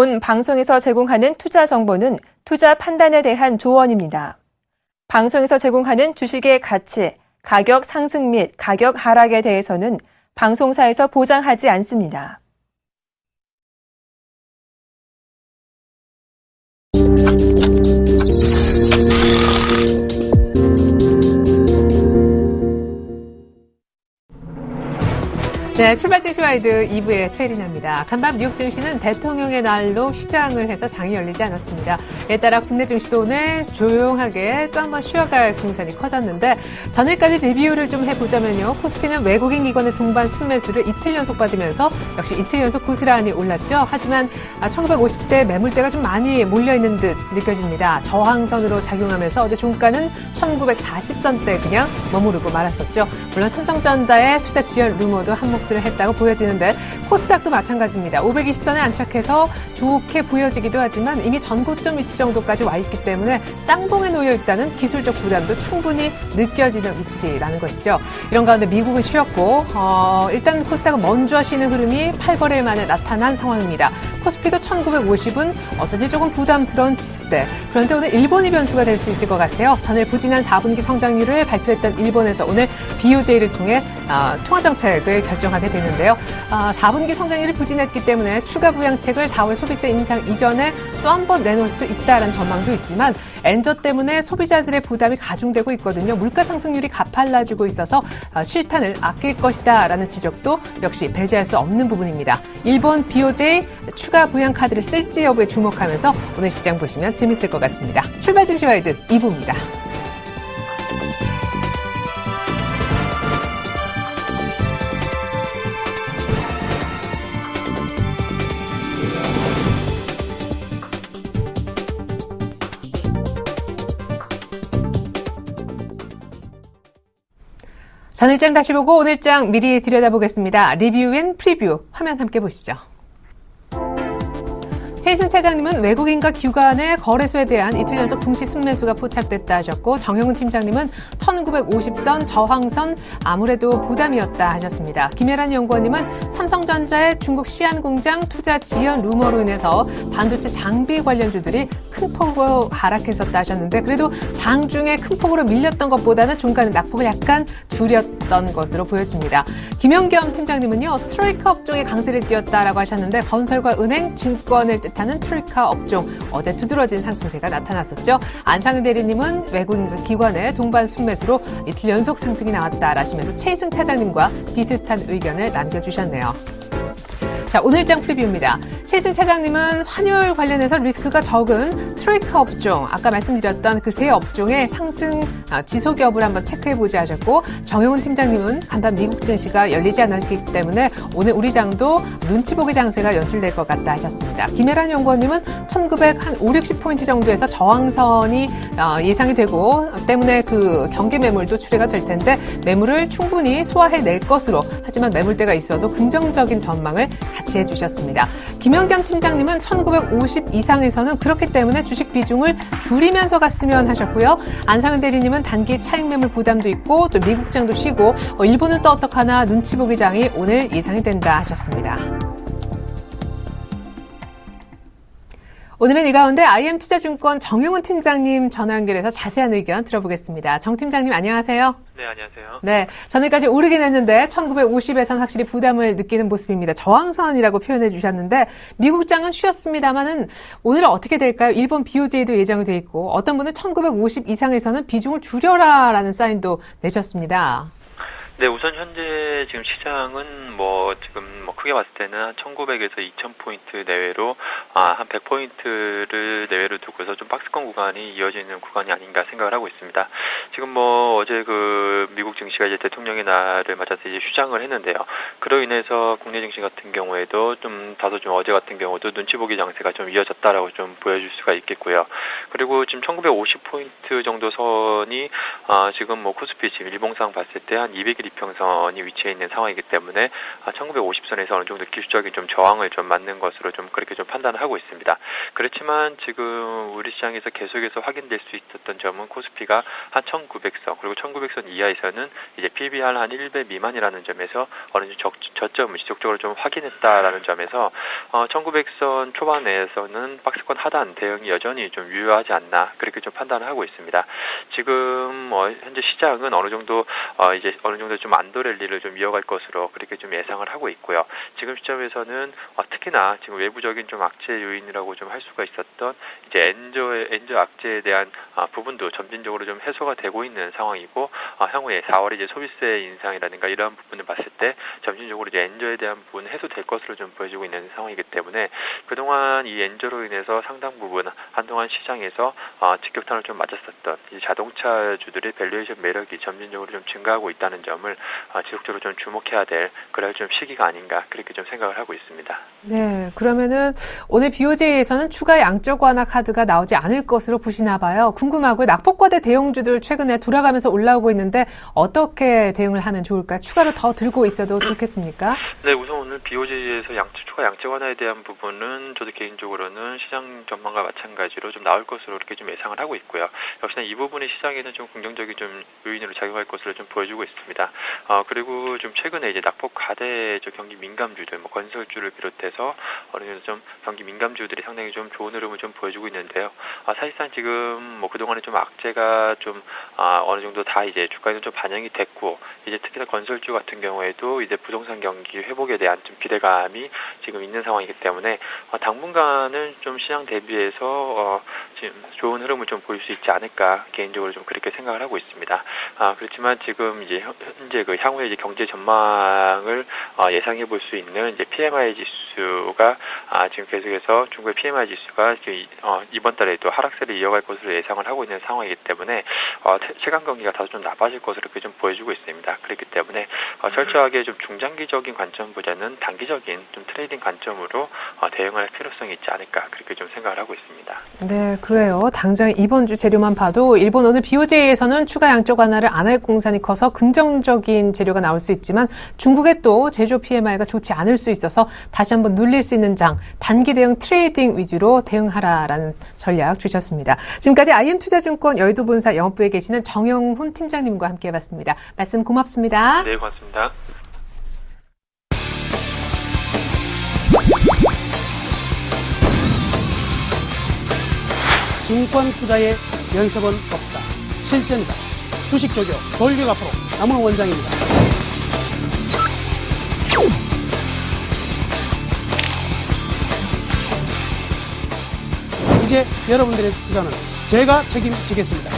본 방송에서 제공하는 투자 정보는 투자 판단에 대한 조언입니다. 방송에서 제공하는 주식의 가치, 가격 상승 및 가격 하락에 대해서는 방송사에서 보장하지 않습니다. 네, 출발 증시와이드 2부의 최리나입니다. 간밤 뉴욕 증시는 대통령의 날로 휴장을 해서 장이 열리지 않았습니다. 이에 따라 국내 증시도 오늘 조용하게 또 한 번 쉬어갈 공산이 커졌는데 전일까지 리뷰를 좀 해보자면요. 코스피는 외국인 기관의 동반 순매수를 이틀 연속 받으면서 역시 이틀 연속 고스란히 올랐죠. 하지만 1950대 매물대가 좀 많이 몰려있는 듯 느껴집니다. 저항선으로 작용하면서 어제 종가는 1940선대 그냥 머무르고 말았었죠. 물론 삼성전자의 투자 지연 루머도 한 몫을 했다고 보여지는데 코스닥도 마찬가지입니다. 520선에 안착해서 좋게 보여지기도 하지만 이미 전고점 위치 정도까지 와 있기 때문에 쌍봉에 놓여 있다는 기술적 부담도 충분히 느껴지는 위치라는 것이죠. 이런 가운데 미국은 쉬었고 일단 코스닥은 먼저 쉬는 흐름이 8거래일 만에 나타난 상황입니다. 코스피도 1950은 어쩐지 조금 부담스러운 지수대. 그런데 오늘 일본이 변수가 될 수 있을 것 같아요. 전일 부진한 4분기 성장률을 발표했던 일본에서 오늘 BOJ를 통해 통화정책을 결정하게 되는데요. 4분기 성장률이 부진했기 때문에 추가 부양책을 4월 소비세 인상 이전에 또 한 번 내놓을 수도 있다는 전망도 있지만 엔저 때문에 소비자들의 부담이 가중되고 있거든요. 물가 상승률이 가팔라지고 있어서 실탄을 아낄 것이다라는 지적도 역시 배제할 수 없는 부분입니다. 일본 BOJ 추가 부양 카드를 쓸지 여부에 주목하면서 오늘 시장 보시면 재밌을 것 같습니다. 출발 증시와이드 2부입니다. 전일장 다시 보고 오늘장 미리 들여다보겠습니다. 리뷰 앤 프리뷰 화면 함께 보시죠. 최희순 차장님은 외국인과 기관의 거래소에 대한 이틀 연속 동시 순매수가 포착됐다 하셨고 정영훈 팀장님은 1950선 저항선 아무래도 부담이었다 하셨습니다. 김혜란 연구원님은 삼성전자의 중국 시안 공장 투자 지연 루머로 인해서 반도체 장비 관련주들이 큰 폭으로 하락했었다 하셨는데 그래도 장중에 큰 폭으로 밀렸던 것보다는 종가는 낙폭을 약간 줄였던 것으로 보여집니다. 김영겸 팀장님은요. 트로이카 업종에 강세를 띄었다라고 하셨는데 건설과 은행, 증권을 뜻하는 트로이카 업종 어제 두드러진 상승세가 나타났었죠. 안창은 대리님은 외국인 기관의 동반 순매수로 이틀 연속 상승이 나왔다라시면서 최희승 차장님과 비슷한 의견을 남겨주셨네요. 자, 오늘장 프리뷰입니다. 최희승 차장님은 환율 관련해서 리스크가 적은 트로이카 업종, 아까 말씀드렸던 그 세 업종의 상승 지속 여부를 한번 체크해보자 하셨고 정영훈 팀장님은 간밤 미국 증시가 열리지 않았기 때문에 오늘 우리 장도 눈치 보기 장세가 연출될 것 같다 하셨습니다. 김혜란 연구원님은 1960포인트 정도에서 저항선이 예상이 되고 때문에 그 경계 매물도 출회가 될 텐데 매물을 충분히 소화해낼 것으로 하지만 매물대가 있어도 긍정적인 전망을 같이 해주셨습니다. 김영겸 팀장님은 1950 이상에서는 그렇기 때문에 주식 비중을 줄이면서 갔으면 하셨고요. 안상은 대리님은 단기 차익 매물 부담도 있고 또 미국장도 쉬고 일본은 또 어떡하나 눈치 보기 장이 오늘 예상이 된다 하셨습니다. 오늘은 이 가운데 IM투자증권 정영훈 팀장님 전화 연결해서 자세한 의견 들어보겠습니다. 정 팀장님 안녕하세요. 네, 안녕하세요. 네, 전일까지 오르긴 했는데 1950에선 확실히 부담을 느끼는 모습입니다. 저항선이라고 표현해 주셨는데 미국장은 쉬었습니다만은 오늘은 어떻게 될까요? 일본 BOJ도 예정이 돼 있고 어떤 분은 1950 이상에서는 비중을 줄여라라는 사인도 내셨습니다. 네, 우선 현재 지금 시장은 지금 크게 봤을 때는 한 1900에서 2000포인트 내외로, 한 100포인트를 내외로 두고서 좀 박스권 구간이 이어지는 구간이 아닌가 생각을 하고 있습니다. 지금 어제 미국 증시가 이제 대통령의 날을 맞아서 이제 휴장을 했는데요. 그로 인해서 국내 증시 같은 경우에도 다소 어제 같은 경우도 눈치 보기 장세가 좀 이어졌다라고 좀 보여줄 수가 있겠고요. 그리고 지금 1950포인트 정도 선이, 지금 코스피 지금 일봉상 봤을 때 한 200일 이평선이 위치해 있는 상황이기 때문에 1950선에서 어느 정도 기술적인 좀 저항을 좀 맞는 것으로 좀 그렇게 좀 판단을 하고 있습니다. 그렇지만 지금 우리 시장에서 계속해서 확인될 수 있었던 점은 코스피가 한 1900선 그리고 1900선 이하에서는 이제 PBR 한 1배 미만이라는 점에서 어느 정도 저점을 지속적으로 좀 확인했다라는 점에서 1900선 초반에서는 박스권 하단 대응이 여전히 좀 유효하지 않나 그렇게 좀 판단을 하고 있습니다. 지금 현재 시장은 어느 정도 좀 안도 랠리를 좀 이어갈 것으로 그렇게 좀 예상을 하고 있고요. 지금 시점에서는 특히나 지금 외부적인 좀 악재 요인이라고 좀 할 수가 있었던 이제 엔저 악재에 대한 부분도 점진적으로 좀 해소가 되고 있는 상황이고 향후에 4월에 이제 소비세 인상이라든가 이러한 부분을 봤을 때 점진적으로 이제 엔저에 대한 부분 해소될 것으로 좀 보여지고 있는 상황이기 때문에 그동안 이 엔저로 인해서 상당 부분 한동안 시장에서 직격탄을 좀 맞았었던 이 자동차주들의 밸류에이션 매력이 점진적으로 좀 증가하고 있다는 점을 지속적으로 좀 주목해야 될 그럴 좀 시기가 아닌가 그렇게 좀 생각을 하고 있습니다. 네, 그러면은 오늘 BOJ에서는 추가 양적 완화 카드가 나오지 않을 것으로 보시나 봐요. 궁금하고요. 낙폭과대 대형주들 최근에 돌아가면서 올라오고 있는데 어떻게 대응을 하면 좋을까요? 추가로 더 들고 있어도 좋겠습니까? 네, 우선 오늘 BOJ에서 추가 양적 완화에 대한 부분은 저도 개인적으로는 시장 전망과 마찬가지로 좀 나올 것으로 이렇게 좀 예상을 하고 있고요. 역시나 이 부분이 시장에는 좀 긍정적인 좀 요인으로 작용할 것으로 좀 보여주고 있습니다. 그리고 좀 최근에 이제 낙폭 과대 경기 민감주들, 건설주를 비롯해서 어느 정도 좀 경기 민감주들이 상당히 좀 좋은 흐름을 좀 보여주고 있는데요. 사실상 지금 그동안에 좀 악재가 좀 어느 정도 다 이제 주가에는 좀 반영이 됐고 이제 특히나 건설주 같은 경우에도 이제 부동산 경기 회복에 대한 좀 기대감이 지금 있는 상황이기 때문에 당분간은 좀 시장 대비해서 지금 좋은 흐름을 좀 보일 수 있지 않을까 개인적으로 좀 그렇게 생각을 하고 있습니다. 그렇지만 지금 이제 현재 그 향후에 이제 경제 전망을 예상해 볼 수 있는 이제 PMI 지수가 지금 계속해서 중국의 PMI 지수가 이번 달에도 하락세를 이어갈 것으로 예상을 하고 있는 상황이기 때문에 시간 경기가 다소 좀 나빠질 것으로 이렇게 좀 보여주고 있습니다. 그렇기 때문에 철저하게 좀 중장기적인 관점보다는 단기적인 좀 트레이딩 관점으로 대응할 필요성이 있지 않을까 그렇게 좀 생각을 하고 있습니다. 네, 그래요. 당장 이번 주 재료만 봐도 일본 오늘 BOJ에서는 추가 양적 완화를 안 할 공산이 커서 긍정적인 재료가 나올 수 있지만 중국의 또 제조 PMI가 좋지 않을 수 있어서 다시 한번 눌릴 수 있는 장, 단기 대응 트레이딩 위주로 대응하라라는 전략 주셨습니다. 지금까지 IM투자증권 여의도본사 영업부에 계시는 정영훈 팀장님과 함께 해봤습니다. 말씀 고맙습니다. 네, 고맙습니다. 증권 투자의 연습은 없다. 실전이다. 주식 조교 돌격 앞으로 남은 원장입니다. 이제 여러분들의 투자는 제가 책임지겠습니다.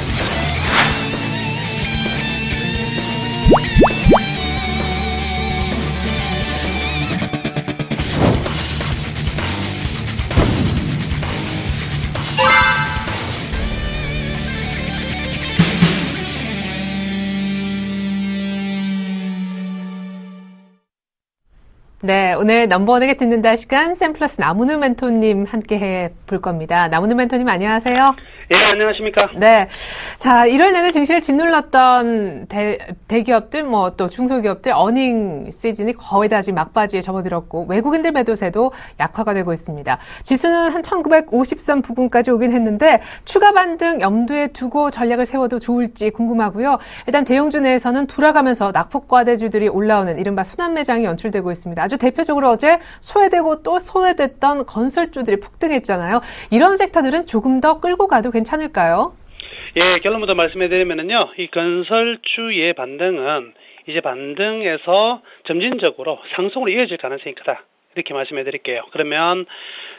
네, 오늘 넘버원에게 듣는다 시간 샘플러스 나무누 멘토님 함께 해볼 겁니다. 나무누 멘토님 안녕하세요. 예, 안녕하십니까. 네. 자, 1월 내내 증시를 짓눌렀던 대기업들, 또 중소기업들 어닝 시즌이 거의 다 지금 막바지에 접어들었고, 외국인들 매도세도 약화가 되고 있습니다. 지수는 한 1950선 부근까지 오긴 했는데, 추가 반등 염두에 두고 전략을 세워도 좋을지 궁금하고요. 일단 대형주 내에서는 돌아가면서 낙폭과대주들이 올라오는 이른바 순환매장이 연출되고 있습니다. 아주 대표적으로 어제 소외되고 또 소외됐던 건설주들이 폭등했잖아요. 이런 섹터들은 조금 더 끌고 가도 괜찮을까요? 예, 결론부터 말씀해드리면요. 이 건설주의 반등은 이제 반등에서 점진적으로 상승으로 이어질 가능성이 크다. 이렇게 말씀해드릴게요. 그러면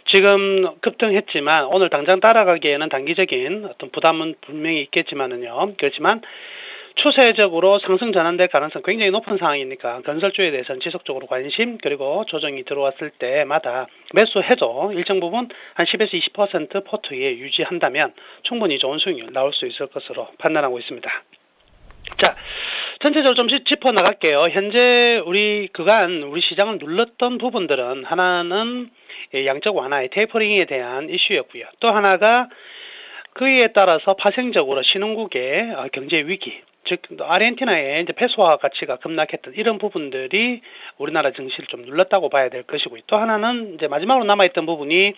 지금 급등했지만 오늘 당장 따라가기에는 단기적인 어떤 부담은 분명히 있겠지만은요. 그렇지만 추세적으로 상승 전환될 가능성 굉장히 높은 상황이니까 건설주에 대해서는 지속적으로 관심 그리고 조정이 들어왔을 때마다 매수해도 일정 부분 한 10에서 20% 포트에 유지한다면 충분히 좋은 수익률 나올 수 있을 것으로 판단하고 있습니다. 자, 전체적으로 좀 짚어나갈게요. 현재 우리 시장을 눌렀던 부분들은 하나는 양적 완화의 테이퍼링에 대한 이슈였고요. 또 하나가 그에 따라서 파생적으로 신흥국의 경제 위기 즉 아르헨티나의 이제 페소화 가치가 급락했던 이런 부분들이 우리나라 증시를 좀 눌렀다고 봐야 될 것이고요. 또 하나는 이제 마지막으로 남아있던 부분이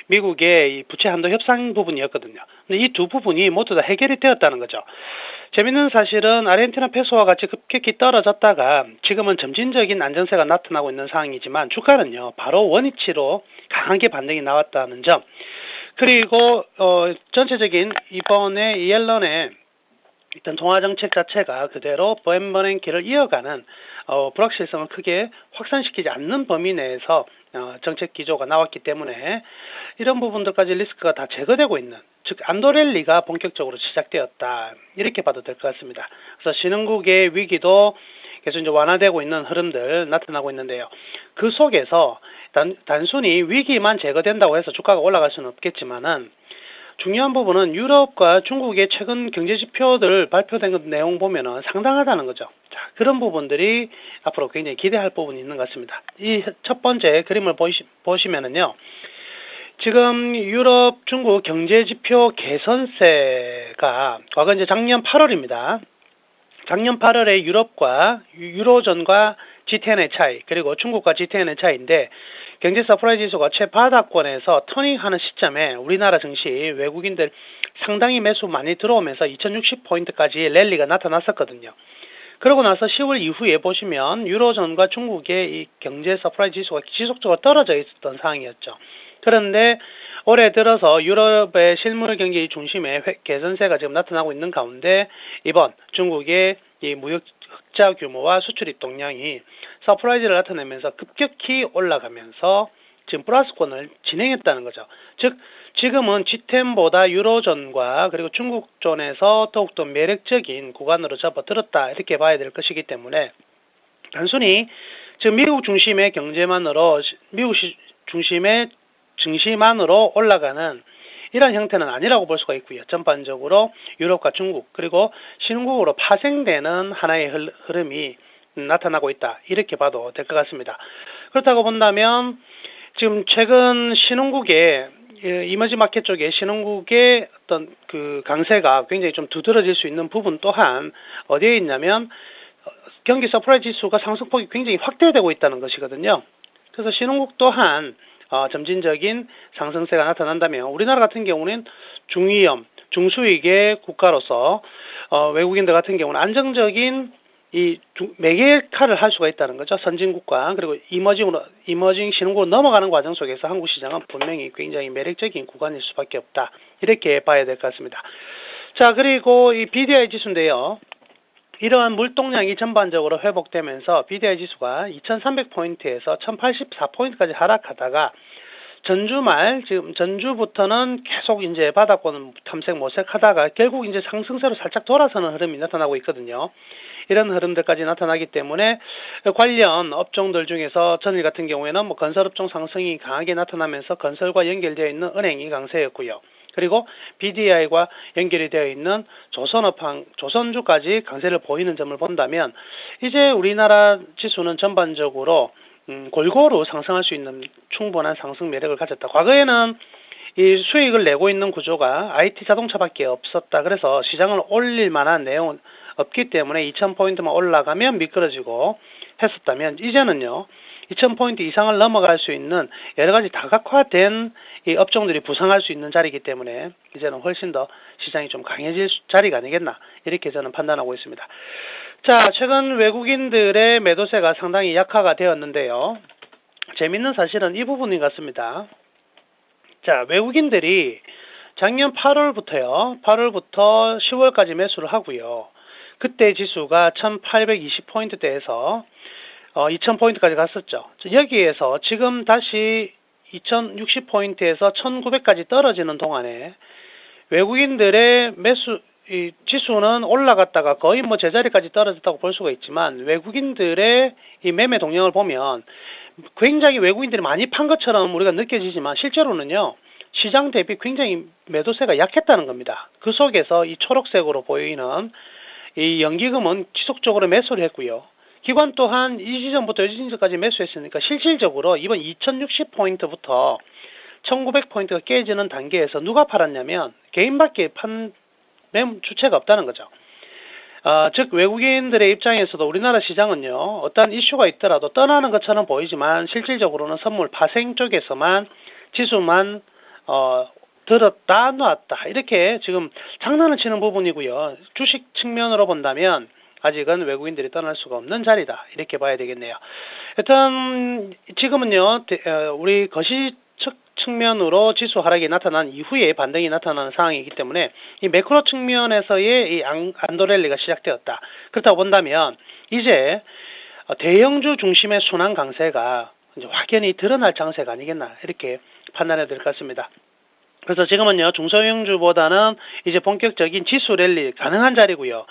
미국의 이 부채 한도 협상 부분이었거든요. 근데 이 두 부분이 모두 다 해결이 되었다는 거죠. 재밌는 사실은 아르헨티나 페소화 가치 급격히 떨어졌다가 지금은 점진적인 안정세가 나타나고 있는 상황이지만 주가는요 바로 원위치로 강하게 반등이 나왔다는 점. 그리고 전체적인 이번에 옐런의 일단 통화정책 자체가 그대로 벤버냉키를 이어가는 불확실성을 크게 확산시키지 않는 범위 내에서 정책 기조가 나왔기 때문에 이런 부분들까지 리스크가 다 제거되고 있는, 즉 안도랠리가 본격적으로 시작되었다 이렇게 봐도 될 것 같습니다. 그래서 신흥국의 위기도 계속 이제 완화되고 있는 흐름들 나타나고 있는데요. 그 속에서 단순히 위기만 제거된다고 해서 주가가 올라갈 수는 없겠지만은 중요한 부분은 유럽과 중국의 최근 경제 지표들 발표된 내용 보면은 상당하다는 거죠. 자, 그런 부분들이 앞으로 굉장히 기대할 부분이 있는 것 같습니다. 이 첫 번째 그림을 보시면은요. 지금 유럽, 중국 경제 지표 개선세가 과거 이제 작년 8월입니다. 작년 8월에 유럽과 유로존과 G10의 차이, 그리고 중국과 G10의 차이인데 경제 서프라이즈 지수가 최바닥권에서 터닝하는 시점에 우리나라 증시 외국인들 상당히 매수 많이 들어오면서 2060포인트까지 랠리가 나타났었거든요. 그러고 나서 10월 이후에 보시면 유로존과 중국의 이 경제 서프라이즈 지수가 지속적으로 떨어져 있었던 상황이었죠. 그런데 올해 들어서 유럽의 실물 경기 중심의 개선세가 지금 나타나고 있는 가운데 이번 중국의 이 무역 흑자 규모와 수출 입동량이 서프라이즈를 나타내면서 급격히 올라가면서 지금 플러스권을 진행했다는 거죠. 즉 지금은 G10보다 유로존과 그리고 중국존에서 더욱더 매력적인 구간으로 접어들었다 이렇게 봐야 될 것이기 때문에 단순히 지금 미국 중심의 경제만으로 미국 중심의 증시만으로 올라가는 이런 형태는 아니라고 볼 수가 있고요. 전반적으로 유럽과 중국 그리고 신흥국으로 파생되는 하나의 흐름이 나타나고 있다. 이렇게 봐도 될 것 같습니다. 그렇다고 본다면 지금 최근 신흥국의 이머지 마켓 쪽에 신흥국의 어떤 그 강세가 굉장히 좀 두드러질 수 있는 부분 또한 어디에 있냐면 경기 서프라이즈 지수가 상승폭이 굉장히 확대되고 있다는 것이거든요. 그래서 신흥국 또한 점진적인 상승세가 나타난다면 우리나라 같은 경우는 중위험, 중수익의 국가로서 외국인들 같은 경우는 안정적인 이 매개칼을 할 수가 있다는 거죠. 선진국과 그리고 이머징 신흥국으로 넘어가는 과정 속에서 한국 시장은 분명히 굉장히 매력적인 구간일 수밖에 없다. 이렇게 봐야 될 것 같습니다. 자, 그리고 이 BDI 지수인데요. 이러한 물동량이 전반적으로 회복되면서 BDI 지수가 2300포인트에서 1084포인트까지 하락하다가 전주말, 지금 전주부터는 계속 이제 바닥권 탐색 모색하다가 결국 이제 상승세로 살짝 돌아서는 흐름이 나타나고 있거든요. 이런 흐름들까지 나타나기 때문에 관련 업종들 중에서 전일 같은 경우에는 뭐 건설업종 상승이 강하게 나타나면서 건설과 연결되어 있는 은행이 강세였고요. 그리고 BDI와 연결이 되어 있는 조선주까지 강세를 보이는 점을 본다면 이제 우리나라 지수는 전반적으로 골고루 상승할 수 있는 충분한 상승 매력을 가졌다. 과거에는 이 수익을 내고 있는 구조가 IT 자동차밖에 없었다. 그래서 시장을 올릴 만한 내용은 없기 때문에 2000포인트만 올라가면 미끄러지고 했었다면 이제는요. 2000포인트 이상을 넘어갈 수 있는 여러 가지 다각화된 이 업종들이 부상할 수 있는 자리이기 때문에 이제는 훨씬 더 시장이 좀 강해질 자리가 아니겠나 이렇게 저는 판단하고 있습니다. 자, 최근 외국인들의 매도세가 상당히 약화가 되었는데요. 재밌는 사실은 이 부분인 것 같습니다. 자, 외국인들이 작년 8월부터 10월까지 매수를 하고요. 그때 지수가 1820포인트대에서 2000포인트까지 갔었죠. 여기에서 지금 다시 2060포인트에서 1900까지 떨어지는 동안에 외국인들의 이 지수는 올라갔다가 거의 뭐 제자리까지 떨어졌다고 볼 수가 있지만 외국인들의 이 매매 동향을 보면 굉장히 외국인들이 많이 판 것처럼 우리가 느껴지지만 실제로는요. 시장 대비 굉장히 매도세가 약했다는 겁니다. 그 속에서 이 초록색으로 보이는 이 연기금은 지속적으로 매수를 했고요. 기관 또한 이 지점부터 이 지점까지 매수했으니까 실질적으로 이번 2060포인트부터 1900포인트가 깨지는 단계에서 누가 팔았냐면 개인밖에 판 주체가 없다는 거죠. 즉 외국인들의 입장에서도 우리나라 시장은요, 어떤 이슈가 있더라도 떠나는 것처럼 보이지만 실질적으로는 선물 파생 쪽에서만 지수만 들었다 놨다 이렇게 지금 장난을 치는 부분이고요. 주식 측면으로 본다면 아직은 외국인들이 떠날 수가 없는 자리다 이렇게 봐야 되겠네요. 하여튼 지금은요, 우리 거시 측면으로 지수 하락이 나타난 이후에 반등이 나타나는 상황이기 때문에 이 매크로 측면에서의 이 안도랠리가 시작되었다. 그렇다고 본다면 이제 대형주 중심의 순환 강세가 이제 확연히 드러날 장세가 아니겠나 이렇게 판단해야 될 것 같습니다. 그래서 지금은요, 중소형주보다는 이제 본격적인 지수 랠리 가능한 자리고요.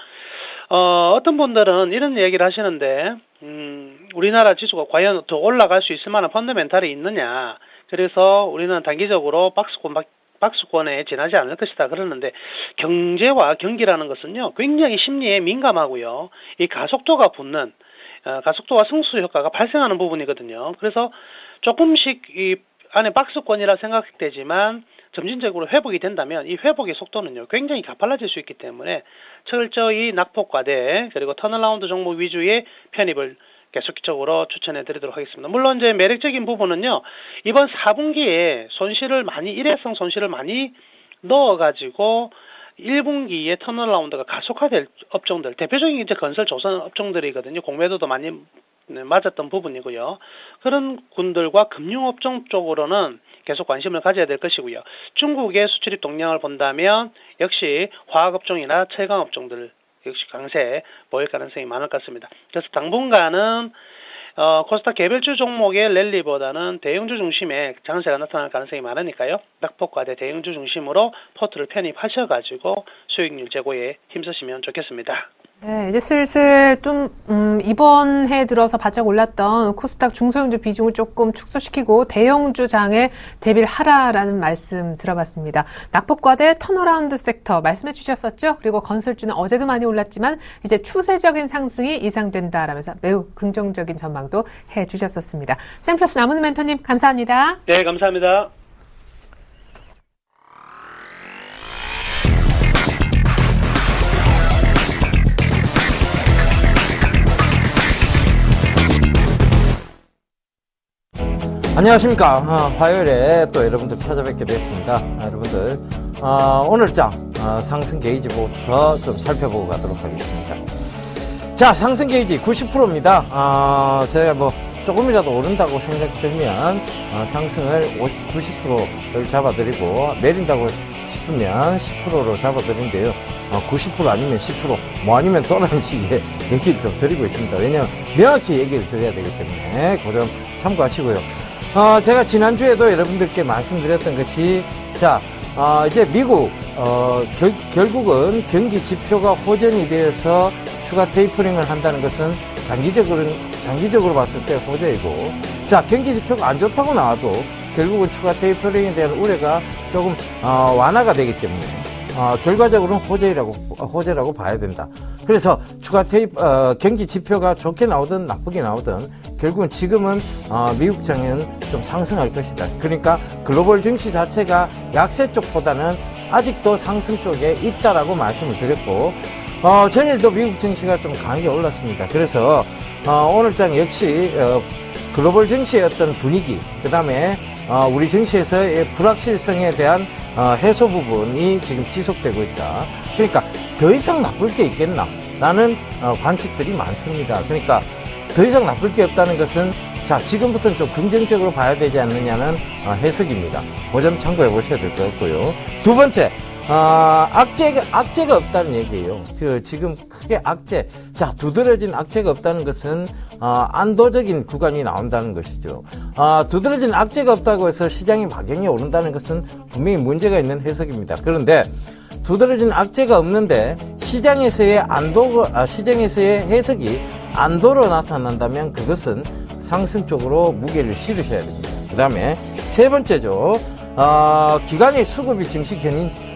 어떤 분들은 이런 얘기를 하시는데, 우리나라 지수가 과연 더 올라갈 수 있을 만한 펀더멘탈이 있느냐. 그래서 우리는 단기적으로 박스권에 지나지 않을 것이다 그러는데, 경제와 경기라는 것은요, 굉장히 심리에 민감하고요. 이 가속도가 붙는, 가속도와 승수 효과가 발생하는 부분이거든요. 그래서 조금씩 이 안에 박스권이라 생각되지만 점진적으로 회복이 된다면 이 회복의 속도는요, 굉장히 가팔라질 수 있기 때문에 철저히 낙폭과대 그리고 턴어라운드 종목 위주의 편입을 계속적으로 추천해 드리도록 하겠습니다. 물론 이제 매력적인 부분은요, 이번 4분기에 일회성 손실을 많이 넣어가지고 1분기에 턴어라운드가 가속화될 업종들, 대표적인 이제 건설 조선 업종들이거든요. 공매도도 많이 맞았던 부분이고요. 그런 군들과 금융업종 쪽으로는 계속 관심을 가져야 될 것이고요. 중국의 수출입 동향을 본다면 역시 화학업종이나 철강업종들 역시 강세 보일 가능성이 많을 것 같습니다. 그래서 당분간은 코스닥 개별주 종목의 랠리보다는 대형주 중심의 장세가 나타날 가능성이 많으니까요. 낙폭과대 대형주 중심으로 포트를 편입하셔가지고 수익률 제고에 힘쓰시면 좋겠습니다. 네, 이제 슬슬 좀 이번 해 들어서 바짝 올랐던 코스닥 중소형주 비중을 조금 축소시키고 대형주장에 대비를 하라라는 말씀 들어봤습니다. 낙폭과대 턴어라운드 섹터 말씀해 주셨었죠? 그리고 건설주는 어제도 많이 올랐지만 이제 추세적인 상승이 예상된다라면서 매우 긍정적인 전망도 해 주셨었습니다. 샘플러스 남은 멘토님 감사합니다. 네, 감사합니다. 안녕하십니까. 화요일에 또 여러분들 찾아뵙게 됐습니다. 여러분들 오늘장 상승 게이지부터 좀 살펴보고 가도록 하겠습니다. 자, 상승 게이지 90%입니다. 제가 뭐 조금이라도 오른다고 생각되면 상승을 90%를 잡아드리고 내린다고 싶으면 10%로 잡아드리는데요. 90% 아니면 10%, 뭐 아니면 또 다른 시기에 얘기를 좀 드리고 있습니다. 왜냐하면 명확히 얘기를 드려야 되기 때문에 그 점 참고하시고요. 제가 지난주에도 여러분들께 말씀드렸던 것이, 자, 이제 미국, 결국은 경기 지표가 호전이 되어서 추가 테이퍼링을 한다는 것은 장기적으로 봤을 때 호재이고, 자, 경기 지표가 안 좋다고 나와도 결국은 추가 테이퍼링에 대한 우려가 조금, 완화가 되기 때문에, 결과적으로는 호재라고 봐야 된다. 그래서 추가 경기 지표가 좋게 나오든 나쁘게 나오든 결국은 지금은 미국 장은 좀 상승할 것이다. 그러니까 글로벌 증시 자체가 약세 쪽보다는 아직도 상승 쪽에 있다라고 말씀을 드렸고, 전일도 미국 증시가 좀 강하게 올랐습니다. 그래서 오늘장 역시 글로벌 증시의 어떤 분위기, 그 다음에 우리 증시에서의 불확실성에 대한 해소 부분이 지금 지속되고 있다. 그러니까 더 이상 나쁠 게 있겠나 라는 관측들이 많습니다. 그러니까 더 이상 나쁠 게 없다는 것은, 자, 지금부터는 좀 긍정적으로 봐야 되지 않느냐는 해석입니다. 그 점 참고해 보셔야 될 것 같고요. 두 번째, 악재가 없다는 얘기예요. 지금 크게 악재. 자, 두드러진 악재가 없다는 것은, 안도적인 구간이 나온다는 것이죠. 두드러진 악재가 없다고 해서 시장이 막연히 오른다는 것은 분명히 문제가 있는 해석입니다. 그런데, 두드러진 악재가 없는데, 시장에서의 해석이 안도로 나타난다면 그것은 상승 쪽으로 무게를 실으셔야 됩니다. 그 다음에 세 번째죠. 기관의 수급이 증시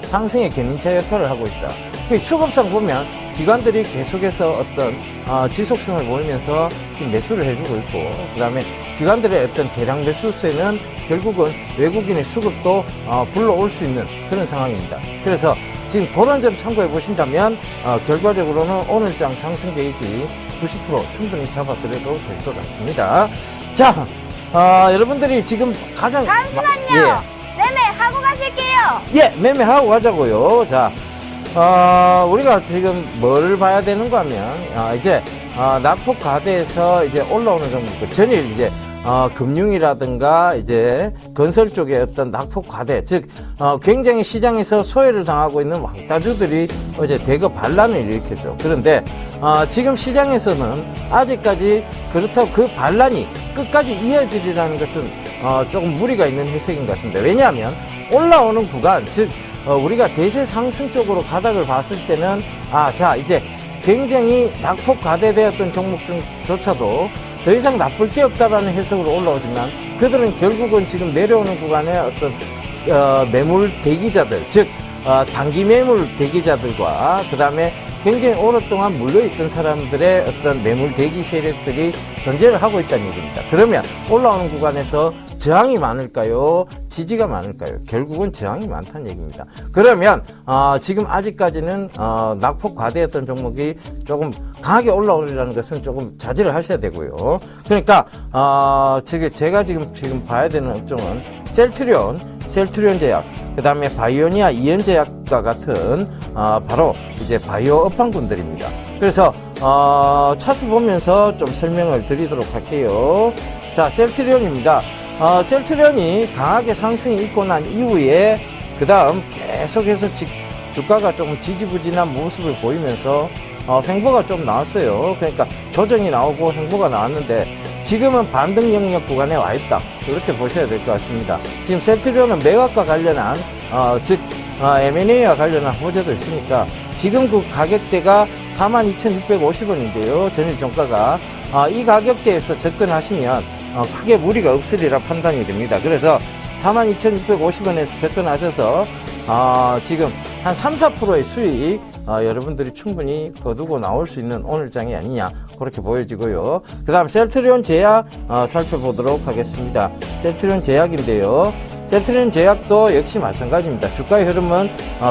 상승의 견인차 역할을 하고 있다. 그 수급상 보면 기관들이 계속해서 어떤 지속성을 보이면서 매수를 해주고 있고, 그 다음에 기관들의 어떤 대량 매수세는 결국은 외국인의 수급도 불러올 수 있는 그런 상황입니다. 그래서 지금 그런 점 참고해 보신다면 결과적으로는 오늘장 상승 게이지 90% 충분히 잡아드려도 될 것 같습니다. 자, 여러분들이 지금 가장 잠시만요. 매매하고 가실게요. 예, 매매하고 가자고요. 자, 우리가 지금 뭘 봐야 되는가 하면, 이제, 낙폭 가대에서 이제 올라오는 정도, 전일 이제, 금융이라든가 이제 건설 쪽에 어떤 낙폭 과대, 즉, 굉장히 시장에서 소외를 당하고 있는 왕따주들이 어제 대거 반란을 일으켰죠. 그런데, 지금 시장에서는 아직까지 그렇다고 그 반란이 끝까지 이어지리라는 것은, 조금 무리가 있는 해석인 것 같습니다. 왜냐하면 올라오는 구간, 즉, 우리가 대세 상승 쪽으로 가닥을 봤을 때는, 자, 이제 굉장히 낙폭 과대되었던 종목조차도 더 이상 나쁠 게 없다라는 해석으로 올라오지만 그들은 결국은 지금 내려오는 구간에 어떤 매물 대기자들, 즉 단기 매물 대기자들과 그 다음에 굉장히 오랫동안 물려있던 사람들의 어떤 매물 대기 세력들이 존재를 하고 있다는 얘기입니다. 그러면 올라오는 구간에서 저항이 많을까요? 지지가 많을까요? 결국은 저항이 많다는 얘기입니다. 그러면 지금 아직까지는 낙폭 과대였던 종목이 조금 강하게 올라오리라는 것은 조금 자제를 하셔야 되고요. 그러니까 제가 지금 봐야 되는 업종은 셀트리온 제약, 그 다음에 바이오니아 이연제약과 같은 바로 이제 바이오 업황군들입니다. 그래서 차트 보면서 좀 설명을 드리도록 할게요. 자, 셀트리온입니다. 셀트리온이 강하게 상승이 있고 난 이후에 그 다음 계속해서 주가가 조금 지지부진한 모습을 보이면서 횡보가 좀 나왔어요. 그러니까 조정이 나오고 횡보가 나왔는데 지금은 반등 영역 구간에 와 있다. 이렇게 보셔야 될 것 같습니다. 지금 셀트리온은 매각과 관련한 즉 M&A와 관련한 호재도 있으니까 지금 그 가격대가 42,650원인데요. 전일 종가가 이 가격대에서 접근하시면 크게 무리가 없으리라 판단이 됩니다. 그래서 42,650원에서 접근하셔서 지금 한 3, 4%의 수익 여러분들이 충분히 거두고 나올 수 있는 오늘장이 아니냐 그렇게 보여지고요. 그 다음 셀트리온 제약 살펴보도록 하겠습니다. 셀트리온 제약인데요. 셀트리온 제약도 역시 마찬가지입니다. 주가의 흐름은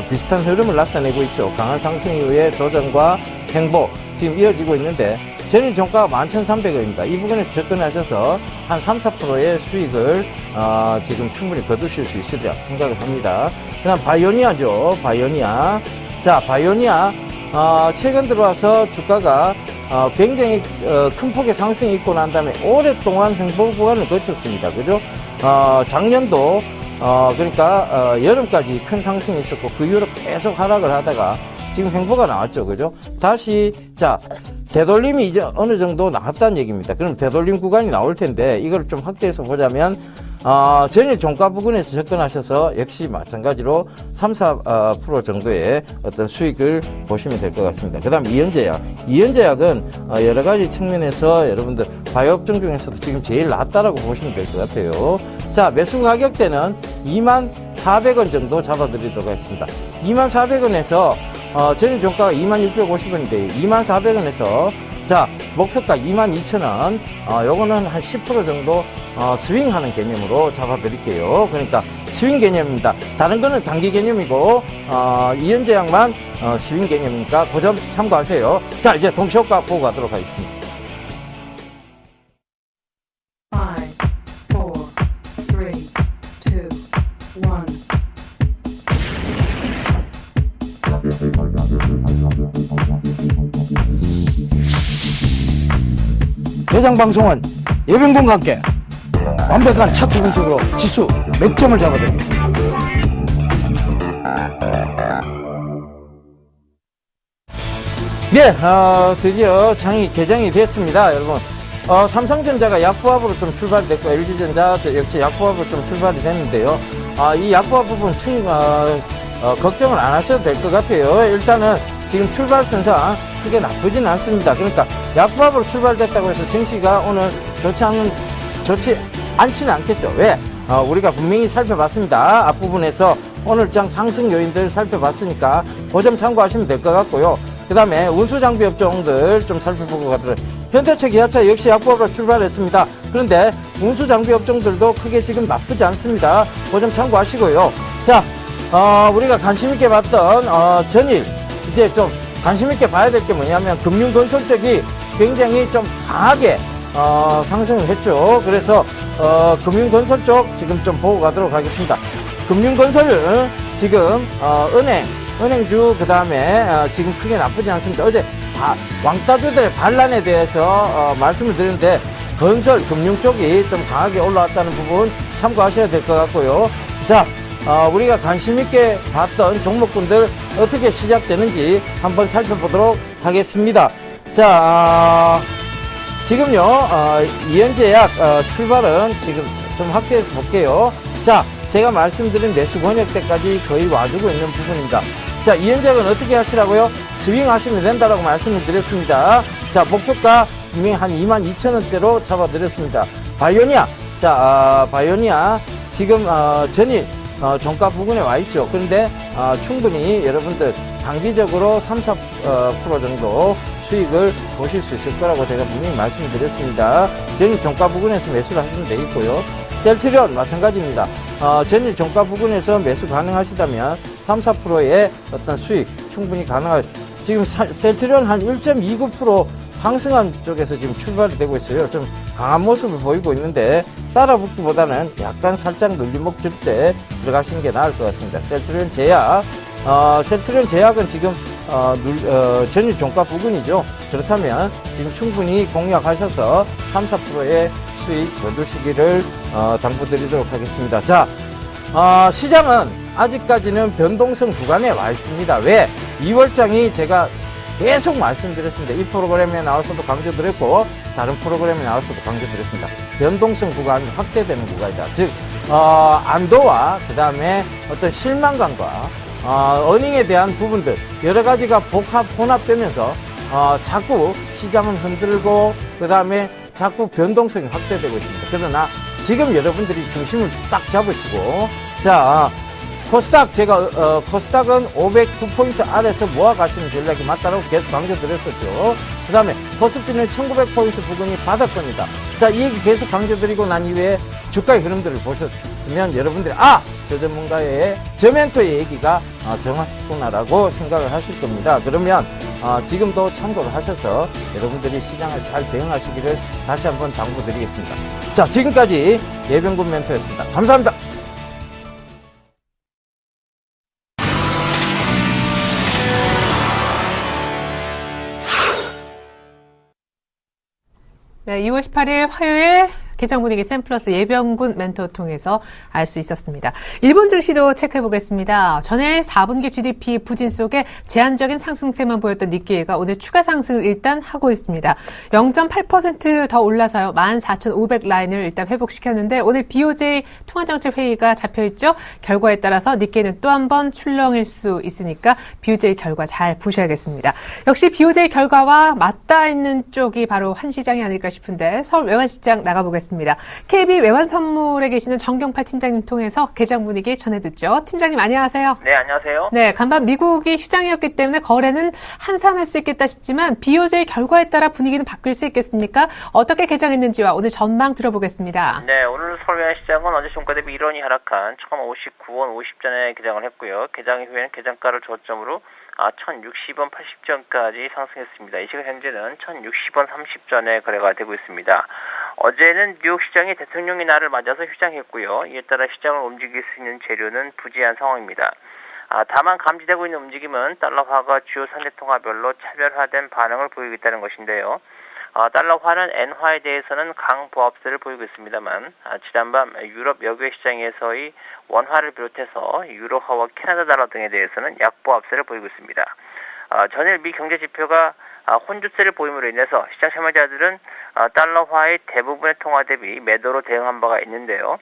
비슷한 흐름을 나타내고 있죠. 강한 상승 이후에 조정과 횡보 지금 이어지고 있는데 전일 종가가 11,300원입니다. 이 부분에서 접근하셔서 한 3, 4%의 수익을 지금 충분히 거두실 수 있으리라 생각을 합니다. 그 다음 바이오니아죠. 바이오니아. 자, 바이오니아 최근 들어와서 주가가 굉장히 큰 폭의 상승이 있고 난 다음에 오랫동안 횡보 구간을 거쳤습니다. 그죠? 작년도 그러니까 여름까지 큰 상승이 있었고 그 이후로 계속 하락을 하다가 지금 횡보가 나왔죠. 그죠? 다시 자 되돌림이 이제 어느 정도 나왔다는 얘기입니다. 그럼 되돌림 구간이 나올 텐데 이걸 좀 확대해서 보자면 전일 종가 부근에서 접근하셔서 역시 마찬가지로 3, 4% 정도의 어떤 수익을 보시면 될 것 같습니다. 그 다음 이연제약은 여러 가지 측면에서 여러분들 바이오업종 중에서도 지금 제일 낫다라고 보시면 될 것 같아요. 자, 매수 가격대는 24,000원 정도 잡아드리도록 하겠습니다. 24,000원에서 전일 종가가 26,50원인데 24,000원에서 자 목표가 22,000원 요거는 한 10% 정도 스윙하는 개념으로 잡아드릴게요. 그러니까 스윙 개념입니다. 다른 거는 단기 개념이고 이연제약만 스윙 개념이니까 그 점 참고하세요. 자, 이제 동시효과 보고 가도록 하겠습니다. 5, 4, 3, 2, 1. 대장 방송은 예병군과 함께 완벽한 차트 분석으로 지수 맥점을 잡아드리겠습니다. 네, 드디어 장이 개장이 됐습니다, 여러분. 삼성전자가 약보합으로 좀 출발됐고 LG전자 역시 약보합으로 좀 출발이 됐는데요. 이 약보합 부분 걱정을 안 하셔도 될 것 같아요. 일단은 지금 출발선상 크게 나쁘진 않습니다. 그러니까 약보합으로 출발됐다고 해서 증시가 오늘 좋지 않지는 않겠죠. 왜? 우리가 분명히 살펴봤습니다. 앞부분에서 오늘장 상승 요인들 살펴봤으니까 그 점 참고하시면 될 것 같고요. 그 다음에 운수장비 업종들 좀 살펴보고 가도록. 현대차, 기아차 역시 약보합으로 출발했습니다. 그런데 운수장비 업종들도 크게 지금 나쁘지 않습니다. 그 점 참고하시고요. 자, 우리가 관심 있게 봤던 전일 이제 좀 관심 있게 봐야 될 게 뭐냐면 금융건설 쪽이 굉장히 좀 강하게 상승을 했죠. 그래서 금융건설 쪽 지금 좀 보고 가도록 하겠습니다. 금융건설 지금 은행주 그 다음에 지금 크게 나쁘지 않습니다. 어제 왕따주들의 반란에 대해서 말씀을 드렸는데 건설 금융 쪽이 좀 강하게 올라왔다는 부분 참고하셔야 될 것 같고요. 자, 우리가 관심 있게 봤던 종목군들 어떻게 시작되는지 한번 살펴보도록 하겠습니다. 자, 지금요, 이현제약 출발은 지금 좀 확대해서 볼게요. 자, 제가 말씀드린 매수 권역대까지 거의 와주고 있는 부분입니다. 자, 이현제약은 어떻게 하시라고요? 스윙 하시면 된다라고 말씀을 드렸습니다. 자, 목표가 분명히 한 22,000원대로 잡아드렸습니다. 바이오니아. 자, 바이오니아 지금 전일 종가 부근에 와 있죠. 그런데 충분히 여러분들 단기적으로 3-4% 정도 수익을 보실 수 있을 거라고 제가 분명히 말씀드렸습니다. 전일 종가 부근에서 매수를 하시면 되겠고요. 셀트리온 마찬가지입니다. 전일 종가 부근에서 매수 가능하시다면 3-4%의 어떤 수익 충분히 가능하죠. 지금 셀트리온 한 1.29% 상승한 쪽에서 지금 출발이 되고 있어요. 좀 강한 모습을 보이고 있는데 따라붙기보다는 약간 살짝 눌림목 줄 때 들어가시는 게 나을 것 같습니다. 셀트리온 제약, 셀트리온 제약은 지금 전일 종가 부근이죠. 그렇다면 지금 충분히 공략하셔서 3-4%의 수익 거두시기를 당부드리도록 하겠습니다. 자, 시장은 아직까지는 변동성 구간에 와 있습니다. 왜? 2월장이 제가 계속 말씀드렸습니다. 이 프로그램에 나와서도 강조드렸고 다른 프로그램에 나와서도 강조드렸습니다. 변동성 구간이 확대되는 구간이다. 즉 안도와 그 다음에 어떤 실망감과 어닝에 대한 부분들 여러 가지가 혼합되면서 자꾸 시장은 흔들고 그 다음에 자꾸 변동성이 확대되고 있습니다. 그러나 지금 여러분들이 중심을 딱 잡으시고 자, 코스닥 제가 코스닥은 509포인트 아래에서 모아가시는 전략이 맞다라고 계속 강조드렸었죠. 그 다음에 코스피는 1900포인트 부근이 바닥권이다. 자, 이 얘기 계속 강조드리고 난 이후에 주가의 흐름들을 보셨으면 여러분들이 저 전문가의 저 멘토의 얘기가 정확했구나라고 생각을 하실 겁니다. 그러면 지금도 참고를 하셔서 여러분들이 시장을 잘 대응하시기를 다시 한번 당부드리겠습니다. 자, 지금까지 예병군 멘토였습니다. 감사합니다. 네, 2월 18일 화요일 개장 분위기 샘플러스 예병군 멘토 통해서 알 수 있었습니다. 일본 증시도 체크해 보겠습니다. 전일 4분기 GDP 부진 속에 제한적인 상승세만 보였던 니케이가 오늘 추가 상승을 일단 하고 있습니다. 0.8% 더 올라서요. 14,500 라인을 일단 회복시켰는데 오늘 BOJ 통화정책회의가 잡혀있죠. 결과에 따라서 니케이는 또 한 번 출렁일 수 있으니까 BOJ 결과 잘 보셔야겠습니다. 역시 BOJ 결과와 맞닿아 있는 쪽이 바로 한시장이 아닐까 싶은데 서울 외환시장 나가보겠습니다. KB 외환선물에 계시는 정경팔 팀장님 통해서 개장 분위기 전해듣죠. 팀장님 안녕하세요. 네, 안녕하세요. 네, 간밤 미국이 휴장이었기 때문에 거래는 한산할 수 있겠다 싶지만 BOJ 결과에 따라 분위기는 바뀔 수 있겠습니까? 어떻게 개장했는지와 오늘 전망 들어보겠습니다. 네, 오늘 서울 외환시장은 어제 종가 대비 1원이 하락한 1,059원 50전에 개장을 했고요. 개장 이후에는 개장가를 저점으로 1,060원 80전까지 상승했습니다. 이 시각 현재는 1,060원 30전에 거래가 되고 있습니다. 어제는 뉴욕 시장이 대통령의 날을 맞아서 휴장했고요. 이에 따라 시장을 움직일 수 있는 재료는 부재한 상황입니다. 다만 감지되고 있는 움직임은 달러화가 주요 상대통화별로 차별화된 반응을 보이고 있다는 것인데요. 달러화는 엔화에 대해서는 강보합세를 보이고 있습니다만 지난밤 유럽 여교 시장에서의 원화를 비롯해서 유로화와 캐나다 달러 등에 대해서는 약보합세를 보이고 있습니다. 전일 미 경제 지표가 혼조세를 보임으로 인해서 시장 참여자들은 달러화의 대부분의 통화 대비 매도로 대응한 바가 있는데요.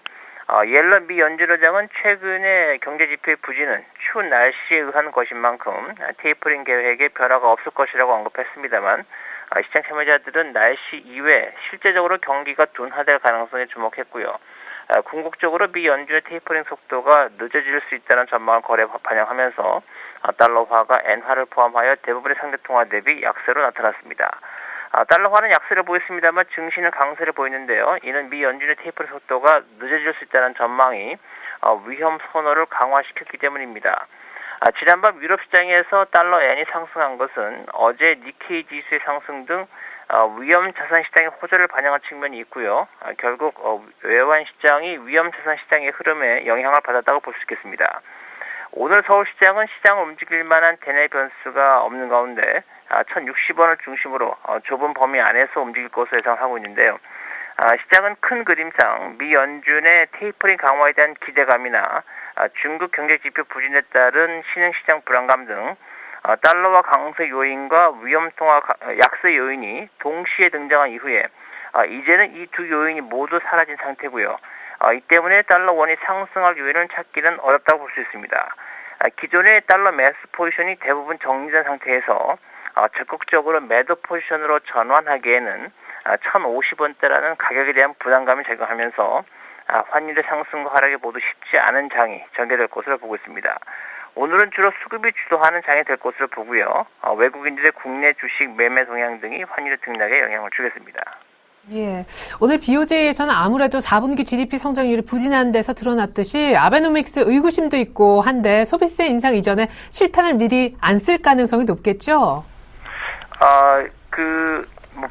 옐런 미 연준의장은 최근의 경제 지표의 부진은 추운 날씨에 의한 것인 만큼 테이퍼링 계획에 변화가 없을 것이라고 언급했습니다만 시장 참여자들은 날씨 이외 실제적으로 경기가 둔화될 가능성에 주목했고요. 궁극적으로 미 연준의 테이퍼링 속도가 늦어질 수 있다는 전망을 거래 반영하면서 달러화가 엔화를 포함하여 대부분의 상대통화 대비 약세로 나타났습니다. 달러화는 약세를 보였습니다만 증시는 강세를 보이는데요. 이는 미 연준의 테이퍼링 속도가 늦어질 수 있다는 전망이 위험 선호를 강화시켰기 때문입니다. 지난밤 유럽 시장에서 달러 엔이 상승한 것은 어제 니케이 지수의 상승 등 위험 자산 시장의 호조를 반영한 측면이 있고요. 결국 외환 시장이 위험 자산 시장의 흐름에 영향을 받았다고 볼 수 있겠습니다. 오늘 서울시장은 시장을 움직일 만한 대내 변수가 없는 가운데 1060원을 중심으로 좁은 범위 안에서 움직일 것으로 예상하고 있는데요. 시장은 큰 그림상 미 연준의 테이퍼링 강화에 대한 기대감이나 중국 경제지표 부진에 따른 신흥시장 불안감 등 달러화 강세 요인과 위험통화 약세 요인이 동시에 등장한 이후에 이제는 이 두 요인이 모두 사라진 상태고요. 이 때문에 달러 원이 상승할 요인을 찾기는 어렵다고 볼 수 있습니다. 기존의 달러 매수 포지션이 대부분 정리된 상태에서 적극적으로 매도 포지션으로 전환하기에는 1050원대라는 가격에 대한 부담감이 작용하면서 환율의 상승과 하락이 모두 쉽지 않은 장이 전개될 것으로 보고 있습니다. 오늘은 주로 수급이 주도하는 장이 될 것으로 보고요. 외국인들의 국내 주식 매매 동향 등이 환율의 등락에 영향을 주겠습니다. 예. 오늘 BOJ에서는 아무래도 4분기 GDP 성장률이 부진한 데서 드러났듯이 아베노믹스 의구심도 있고 한데 소비세 인상 이전에 실탄을 미리 안 쓸 가능성이 높겠죠?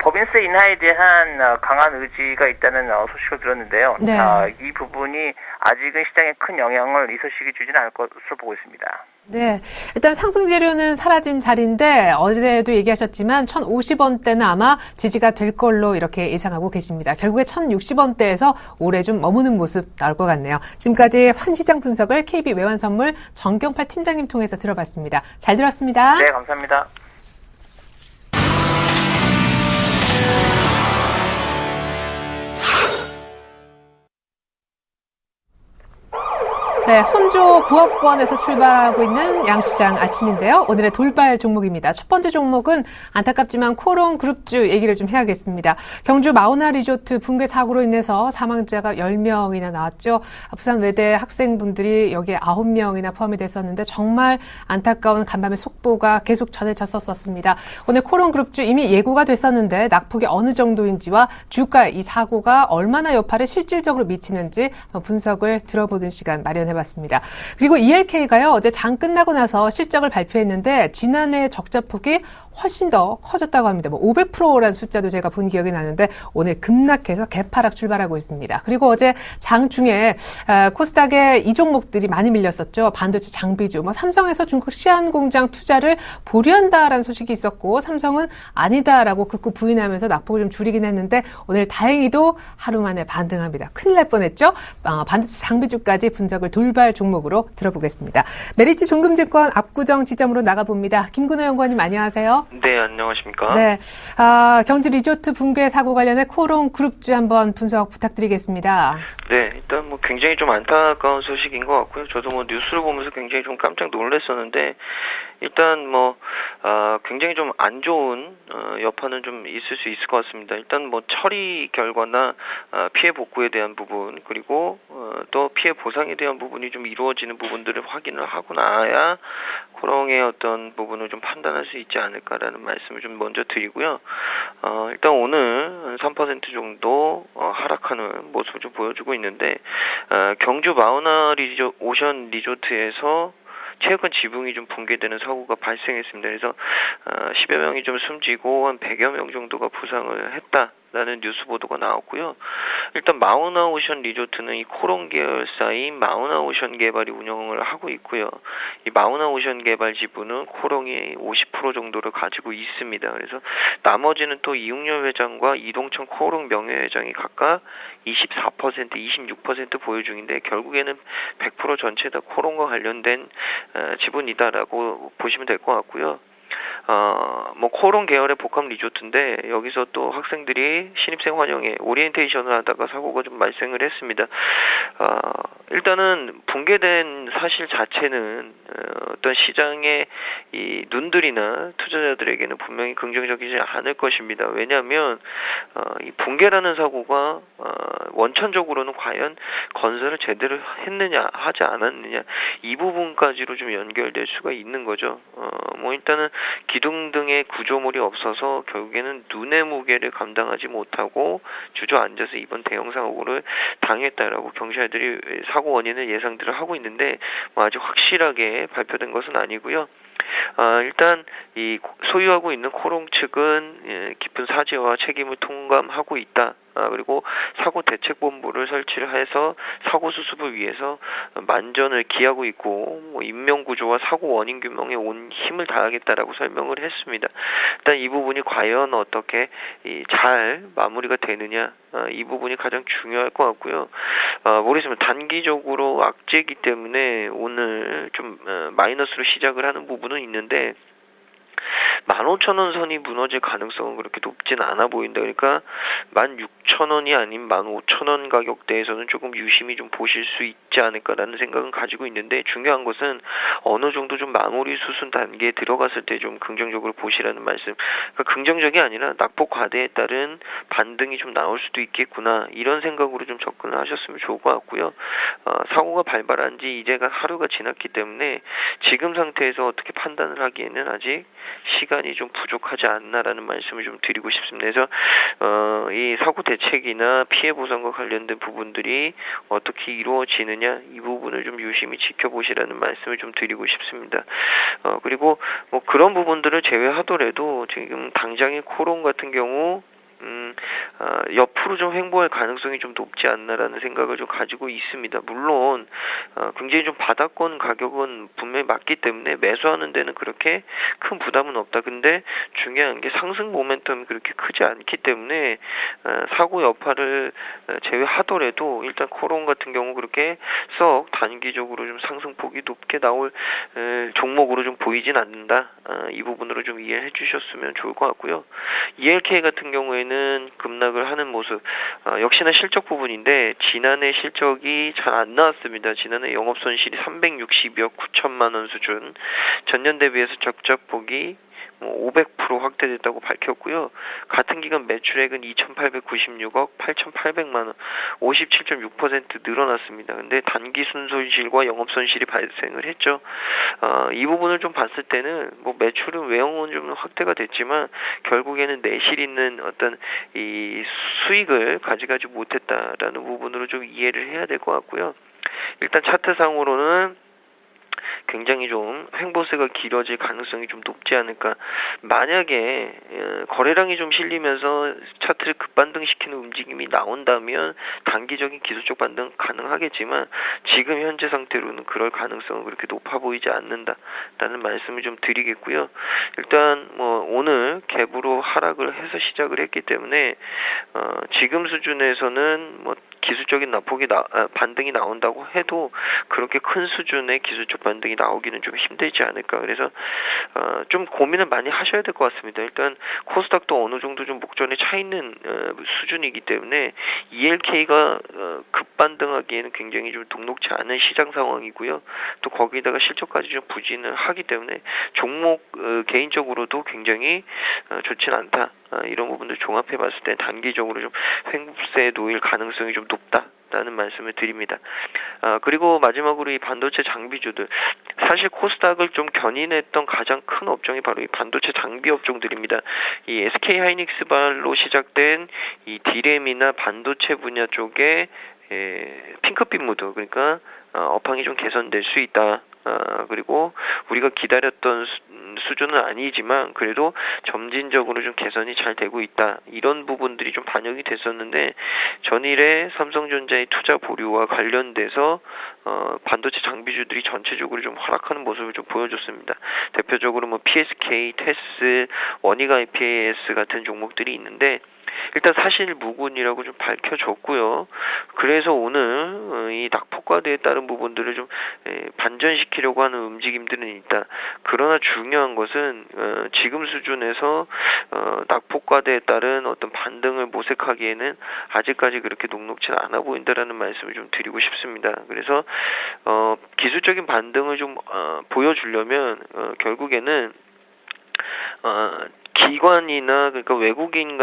법인세 인하에 대한 강한 의지가 있다는 소식을 들었는데요. 네. 이 부분이 아직은 시장에 큰 영향을 이 소식이 주지는 않을 것으로 보고 있습니다. 네. 일단 상승 재료는 사라진 자리인데 어제도 얘기하셨지만 1050원대는 아마 지지가 될 걸로 이렇게 예상하고 계십니다. 결국에 1060원대에서 올해 좀 머무는 모습 나올 것 같네요. 지금까지 환시장 분석을 KB 외환선물 정경팔 팀장님 통해서 들어봤습니다. 잘 들었습니다. 네, 감사합니다. 네, 혼조 부업권에서 출발하고 있는 양시장 아침인데요. 오늘의 돌발 종목입니다. 첫 번째 종목은 안타깝지만 코롱 그룹주 얘기를 좀 해야겠습니다. 경주 마우나 리조트 붕괴 사고로 인해서 사망자가 10명이나 나왔죠. 부산 외대 학생분들이 여기에 9명이나 포함이 됐었는데 정말 안타까운 간밤의 속보가 계속 전해졌었습니다. 오늘 코롱 그룹주 이미 예고가 됐었는데 낙폭이 어느 정도인지와 주가 이 사고가 얼마나 여파를 실질적으로 미치는지 분석을 들어보는 시간 마련해봤습니다. 그리고 ELK가요, 어제 장 끝나고 나서 실적을 발표했는데 지난해 적자폭이 훨씬 더 커졌다고 합니다. 500%라는 숫자도 제가 본 기억이 나는데 오늘 급락해서 개파락 출발하고 있습니다. 그리고 어제 장 중에 코스닥에 이 종목들이 많이 밀렸었죠. 반도체 장비주, 삼성에서 중국 시안 공장 투자를 보류한다라는 소식이 있었고 삼성은 아니다라고 극구 부인하면서 낙폭을 좀 줄이긴 했는데 오늘 다행히도 하루 만에 반등합니다. 큰일 날 뻔했죠. 반도체 장비주까지 분석을 돌발 종목으로 들어보겠습니다. 메리츠 종금증권 압구정 지점으로 나가봅니다. 김근호 연구원님 안녕하세요. 네, 안녕하십니까. 네, 경주 리조트 붕괴 사고 관련해 코롱 그룹주 한번 분석 부탁드리겠습니다. 네, 일단 굉장히 좀 안타까운 소식인 것 같고요. 저도 뉴스를 보면서 굉장히 좀 깜짝 놀랐었는데 일단 굉장히 좀 안 좋은 여파는 좀 있을 수 있을 것 같습니다. 일단 처리 결과나 피해 복구에 대한 부분 그리고 또 피해 보상에 대한 부분이 좀 이루어지는 부분들을 확인을 하고 나야 코롱의 어떤 부분을 좀 판단할 수 있지 않을까라는 말씀을 좀 먼저 드리고요. 일단 오늘 3% 정도 하락하는 모습을 좀 보여주고 있는데 경주 마우나 오션 리조트에서 최근 지붕이 좀 붕괴되는 사고가 발생했습니다. 그래서 10여 명이 좀 숨지고 한 100여 명 정도가 부상을 했다라는 뉴스 보도가 나왔고요. 일단 마우나 오션 리조트는 이 코롱 계열사인 마우나 오션 개발이 운영을 하고 있고요. 이 마우나 오션 개발 지분은 코롱이 50% 정도를 가지고 있습니다. 그래서 나머지는 또 이웅렬 회장과 이동천 코롱 명예회장이 각각 24%, 26% 보유 중인데 결국에는 100% 전체 다 코롱과 관련된 지분이다라고 보시면 될 것 같고요. 코롱 계열의 복합 리조트인데 여기서 또 학생들이 신입생 환영회 오리엔테이션을 하다가 사고가 좀 발생을 했습니다. 일단은 붕괴된 사실 자체는 어떤 시장의 이 눈들이나 투자자들에게는 분명히 긍정적이지 않을 것입니다. 왜냐하면 이 붕괴라는 사고가 원천적으로는 과연 건설을 제대로 했느냐 하지 않았느냐 이 부분까지로 좀 연결될 수가 있는 거죠. 뭐 일단은 기둥 등의 구조물이 없어서 결국에는 눈의 무게를 감당하지 못하고 주저앉아서 이번 대형 사고를 당했다라고 경찰들이 사고 원인을 예상들을 하고 있는데 뭐 아직 확실하게 발표된 것은 아니고요. 일단 이 소유하고 있는 코롱 측은 깊은 사죄와 책임을 통감하고 있다. 그리고 사고 대책본부를 설치를 해서 사고 수습을 위해서 만전을 기하고 있고 뭐 인명구조와 사고 원인 규명에 온 힘을 다하겠다라고 설명을 했습니다. 일단 이 부분이 과연 어떻게 잘 마무리가 되느냐 이 부분이 가장 중요할 것 같고요. 모르겠습니다. 단기적으로 악재이기 때문에 오늘 좀 마이너스로 시작을 하는 부분은 있는데 15,000원 선이 무너질 가능성은 그렇게 높진 않아 보인다. 그러니까 16,000원이 아닌 15,000원 가격대에서는 조금 유심히 좀 보실 수 있지 않을까라는 생각은 가지고 있는데 중요한 것은 어느 정도 좀 마무리 수순 단계에 들어갔을 때 좀 긍정적으로 보시라는 말씀. 그러니까 긍정적이 아니라 낙폭 과대에 따른 반등이 좀 나올 수도 있겠구나 이런 생각으로 좀 접근을 하셨으면 좋을 것 같고요. 사고가 발발한 지 이제가 하루가 지났기 때문에 지금 상태에서 어떻게 판단을 하기에는 아직 시간이 좀 부족하지 않나라는 말씀을 좀 드리고 싶습니다. 그래서 이 사고 대책이나 피해 보상과 관련된 부분들이 어떻게 이루어지느냐 이 부분을 좀 유심히 지켜보시라는 말씀을 좀 드리고 싶습니다. 그리고 뭐 그런 부분들을 제외하더라도 지금 당장의 코롱 같은 경우 옆으로 좀 횡보할 가능성이 좀 높지 않나라는 생각을 좀 가지고 있습니다. 물론 굉장히 좀 바닥권 가격은 분명히 맞기 때문에 매수하는 데는 그렇게 큰 부담은 없다. 근데 중요한 게 상승 모멘텀이 그렇게 크지 않기 때문에 사고 여파를 제외하더라도 일단 코롱 같은 경우 그렇게 썩 단기적으로 좀 상승폭이 높게 나올 종목으로 좀 보이진 않는다. 이 부분으로 좀 이해해 주셨으면 좋을 것 같고요. ELK 같은 경우에는 급락을 하는 모습 역시나 실적 부분인데 지난해 실적이 잘 안 나왔습니다. 지난해 영업손실이 360억 9천만 원 수준 전년 대비해서 적자폭이 500% 확대됐다고 밝혔고요. 같은 기간 매출액은 2,896억 8,800만 원, 57.6% 늘어났습니다. 근데 단기 순손실과 영업손실이 발생을 했죠. 이 부분을 좀 봤을 때는 뭐 매출은 외형은 좀 확대가 됐지만 결국에는 내실 있는 어떤 이 수익을 가져가지 못했다라는 부분으로 좀 이해를 해야 될 것 같고요. 일단 차트상으로는 굉장히 좀 횡보세가 길어질 가능성이 좀 높지 않을까. 만약에 거래량이 좀 실리면서 차트를 급반등시키는 움직임이 나온다면 단기적인 기술적 반등 가능하겠지만 지금 현재 상태로는 그럴 가능성은 그렇게 높아 보이지 않는다라는 말씀을 좀 드리겠고요. 일단 뭐 오늘 갭으로 하락을 해서 시작을 했기 때문에 지금 수준에서는 뭐 기술적인 낙폭이 반등이 나온다고 해도 그렇게 큰 수준의 기술적 반등이 나오기는 좀 힘들지 않을까. 그래서 좀 고민을 많이 하셔야 될 것 같습니다. 일단 코스닥도 어느 정도 좀 목전에 차 있는 수준이기 때문에 ELK가 급반등하기에는 굉장히 좀 녹록지 않은 시장 상황이고요. 또 거기다가 실적까지 좀 부진을 하기 때문에 종목 개인적으로도 굉장히 좋지는 않다. 이런 부분들 종합해 봤을 때 단기적으로 좀 횡보세에 놓일 가능성이 좀 높다라는 말씀을 드립니다. 그리고 마지막으로 이 반도체 장비주들, 사실 코스닥을 좀 견인했던 가장 큰 업종이 바로 이 반도체 장비 업종들입니다. 이 SK 하이닉스발로 시작된 이 D램이나 반도체 분야 쪽에 핑크빛 무드, 그러니까 업황이 좀 개선될 수 있다. 그리고 우리가 기다렸던 수준은 아니지만 그래도 점진적으로 좀 개선이 잘 되고 있다. 이런 부분들이 좀 반영이 됐었는데 전일에 삼성전자의 투자 보류와 관련돼서 반도체 장비주들이 전체적으로 좀 하락하는 모습을 좀 보여줬습니다. 대표적으로 뭐 PSK, 테스, 원익 IPAS 같은 종목들이 있는데 일단 사실 무근이라고 좀 밝혀졌고요. 그래서 오늘 이 낙폭과대에 따른 부분들을 좀 반전시키려고 하는 움직임들은 있다. 그러나 중요한 것은 지금 수준에서 낙폭과대에 따른 어떤 반등을 모색하기에는 아직까지 그렇게 녹록치 않아 보인다라는 말씀을 좀 드리고 싶습니다. 그래서 기술적인 반등을 좀 보여주려면 결국에는 기관이나 그러니까 외국인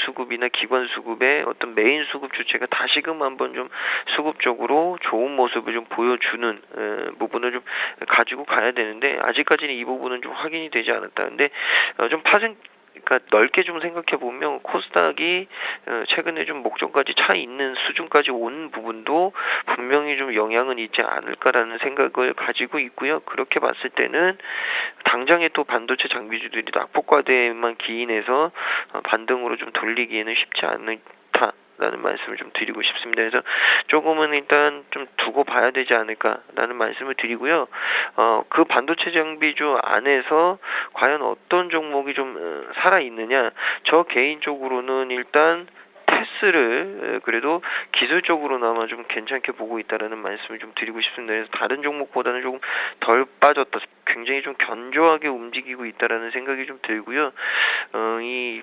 수급이나 기관 수급의 어떤 메인 수급 주체가 다시금 한번 좀 수급적으로 좋은 모습을 좀 보여주는 부분을 좀 가지고 가야 되는데 아직까지는 이 부분은 좀 확인이 되지 않았다. 근데 좀 그러니까 넓게 좀 생각해 보면 코스닥이 최근에 좀 목전까지 차 있는 수준까지 온 부분도 분명히 좀 영향은 있지 않을까라는 생각을 가지고 있고요. 그렇게 봤을 때는 당장에 또 반도체 장비주들이 낙폭과대에만 기인해서 반등으로 좀 돌리기에는 쉽지 않다라는 말씀을 좀 드리고 싶습니다. 그래서 조금은 일단 좀 두고 봐야 되지 않을까라는 말씀을 드리고요. 그 반도체 장비주 안에서 과연 어떤 종목이 좀 살아있느냐, 저 개인적으로는 일단 테스를 그래도 기술적으로나마 좀 괜찮게 보고 있다라는 말씀을 좀 드리고 싶습니다. 그래서 다른 종목보다는 조금 덜 빠졌다, 굉장히 좀 견조하게 움직이고 있다라는 생각이 좀 들고요. 이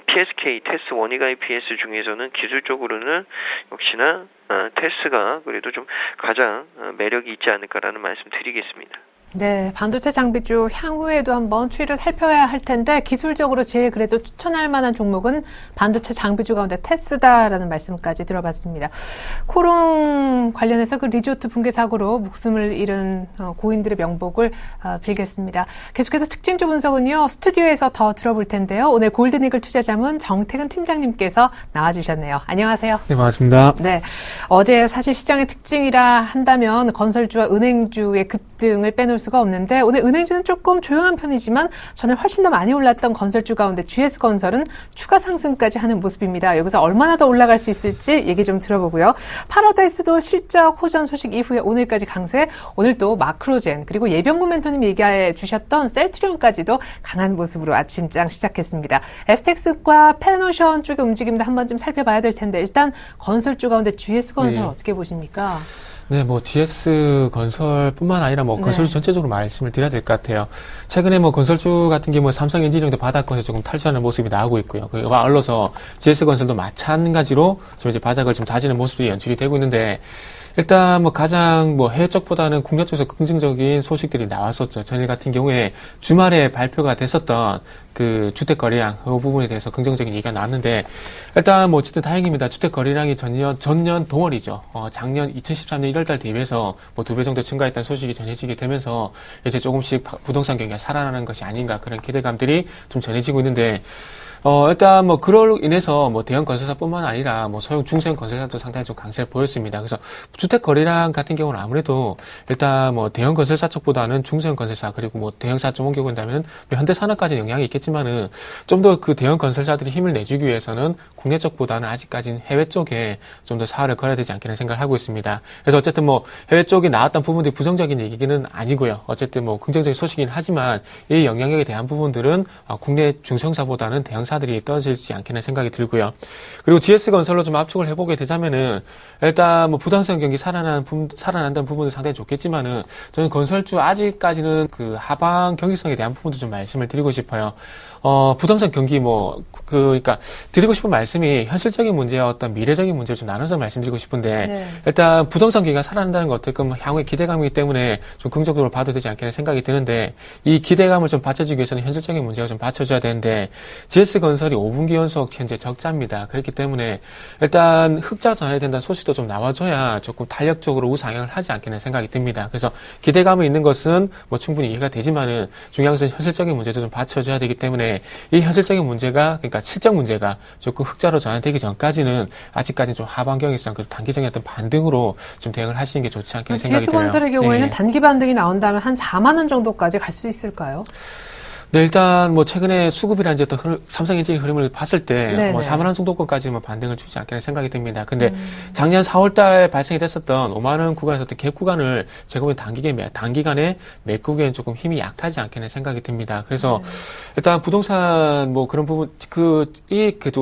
PSK, 테스 원익 IPS 중에서는 기술적으로는 역시나 테스가 그래도 좀 가장 매력이 있지 않을까라는 말씀 드리겠습니다. 네, 반도체 장비주 향후에도 한번 추이를 살펴야 할 텐데 기술적으로 제일 그래도 추천할 만한 종목은 반도체 장비주 가운데 테스다라는 말씀까지 들어봤습니다. 코롱 관련해서 그 리조트 붕괴 사고로 목숨을 잃은 고인들의 명복을 빌겠습니다. 계속해서 특징주 분석은요, 스튜디오에서 더 들어볼 텐데요. 오늘 골든이글 투자자문 정태근 팀장님께서 나와주셨네요. 안녕하세요. 네, 반갑습니다. 네, 어제 사실 시장의 특징이라 한다면 건설주와 은행주의 급등을 빼놓을 수가 없는데 오늘 은행주는 조금 조용한 편이지만 전에 훨씬 더 많이 올랐던 건설주 가운데 GS건설은 추가 상승까지 하는 모습입니다. 여기서 얼마나 더 올라갈 수 있을지 얘기 좀 들어보고요. 파라다이스도 실적 호전 소식 이후에 오늘까지 강세, 오늘 또 마크로젠 그리고 예병군 멘토님 얘기해 주셨던 셀트리온까지도 강한 모습으로 아침장 시작했습니다. STX과 페노션 쪽의 움직임도 한번 좀 살펴봐야 될 텐데 일단 건설주 가운데 GS건설 어떻게 보십니까? 네, GS건설뿐만 아니라 건설주 전체적으로 말씀을 드려야 될 것 같아요. 최근에 건설주 같은 경우 삼성엔지니어링도 바닥권에서 조금 탈출하는 모습이 나오고 있고요. 그와 아울러서 GS건설도 마찬가지로 지금 이제 바닥을 좀 다지는 모습들이 연출이 되고 있는데 일단 가장 해외 쪽보다는 국내 쪽에서 긍정적인 소식들이 나왔었죠. 전일 같은 경우에 주말에 발표가 됐었던 그 주택 거래량 그 부분에 대해서 긍정적인 얘기가 나왔는데 일단 어쨌든 다행입니다. 주택 거래량이 전년 동월이죠. 작년 2013년 1월달 대비해서 2배 정도 증가했다는 소식이 전해지게 되면서 이제 조금씩 부동산 경기가 살아나는 것이 아닌가 그런 기대감들이 좀 전해지고 있는데 일단 그로 인해서 대형 건설사뿐만 아니라 소형 중소형 건설사도 상당히 좀 강세를 보였습니다. 그래서 주택 거래량 같은 경우는 아무래도 일단 대형 건설사 쪽보다는 중소형 건설사 그리고 대형사 쪽 옮겨본다면 현대산업까지는 영향이 있겠지만은 좀 더 그 대형 건설사들이 힘을 내주기 위해서는 국내 쪽보다는 아직까지는 해외 쪽에 좀 더 사활을 걸어야 되지 않겠나 생각을 하고 있습니다. 그래서 어쨌든 해외 쪽에 나왔던 부분들이 부정적인 얘기는 아니고요. 어쨌든 긍정적인 소식이긴 하지만 이 영향력에 대한 부분들은 국내 중소형사보다는 대형 사들이 떨어지지 않겠는 생각이 들고요. 그리고 GS건설로 좀 압축을 해보게 되자면은 일단 부동산 경기 살아난다는 부분은 상당히 좋겠지만은 저는 건설주 아직까지는 그 하방 경기성에 대한 부분도 좀 말씀을 드리고 싶어요. 부동산 경기 그러니까 드리고 싶은 말씀이 현실적인 문제와 어떤 미래적인 문제를 좀 나눠서 말씀드리고 싶은데 일단 부동산 경기가 살아난다는 것 어떻게 향후의 기대감이기 때문에 좀 긍정적으로 봐도 되지 않겠는 생각이 드는데 이 기대감을 좀 받쳐주기 위해서는 현실적인 문제가 좀 받쳐줘야 되는데 GS건설이 5분기 연속 현재 적자입니다. 그렇기 때문에 일단 흑자 전해야 된다는 소식도 좀 나와줘야 조금 탄력적으로 우상향을 하지 않겠는 생각이 듭니다. 그래서 기대감이 있는 것은 충분히 이해가 되지만은 중요한 것은 현실적인 문제도 좀 받쳐줘야 되기 때문에 이 현실적인 문제가 그러니까 실적 문제가 조금 흑자로 전환되기 전까지는 아직까지는 좀 하방 경기성 그리고 단기적인 어떤 반등으로 좀 대응을 하시는 게 좋지 않겠는 생각이 들어요. GS건설의 경우에는 단기 반등이 나온다면 한 4만 원 정도까지 갈 수 있을까요? 네, 일단 뭐 최근에 수급이라든지 어떤 삼성엔진의 흐름을 봤을 때 뭐 4만 원 정도까지 뭐 반등을 주지 않겠나 생각이 듭니다. 근데 작년 4월달 발생이 됐었던 5만 원 구간에서 어떤 갭 구간을 제가 보기엔 단기간에 메꾸기엔 조금 힘이 약하지 않겠나 생각이 듭니다. 그래서 일단 부동산 뭐 그런 부분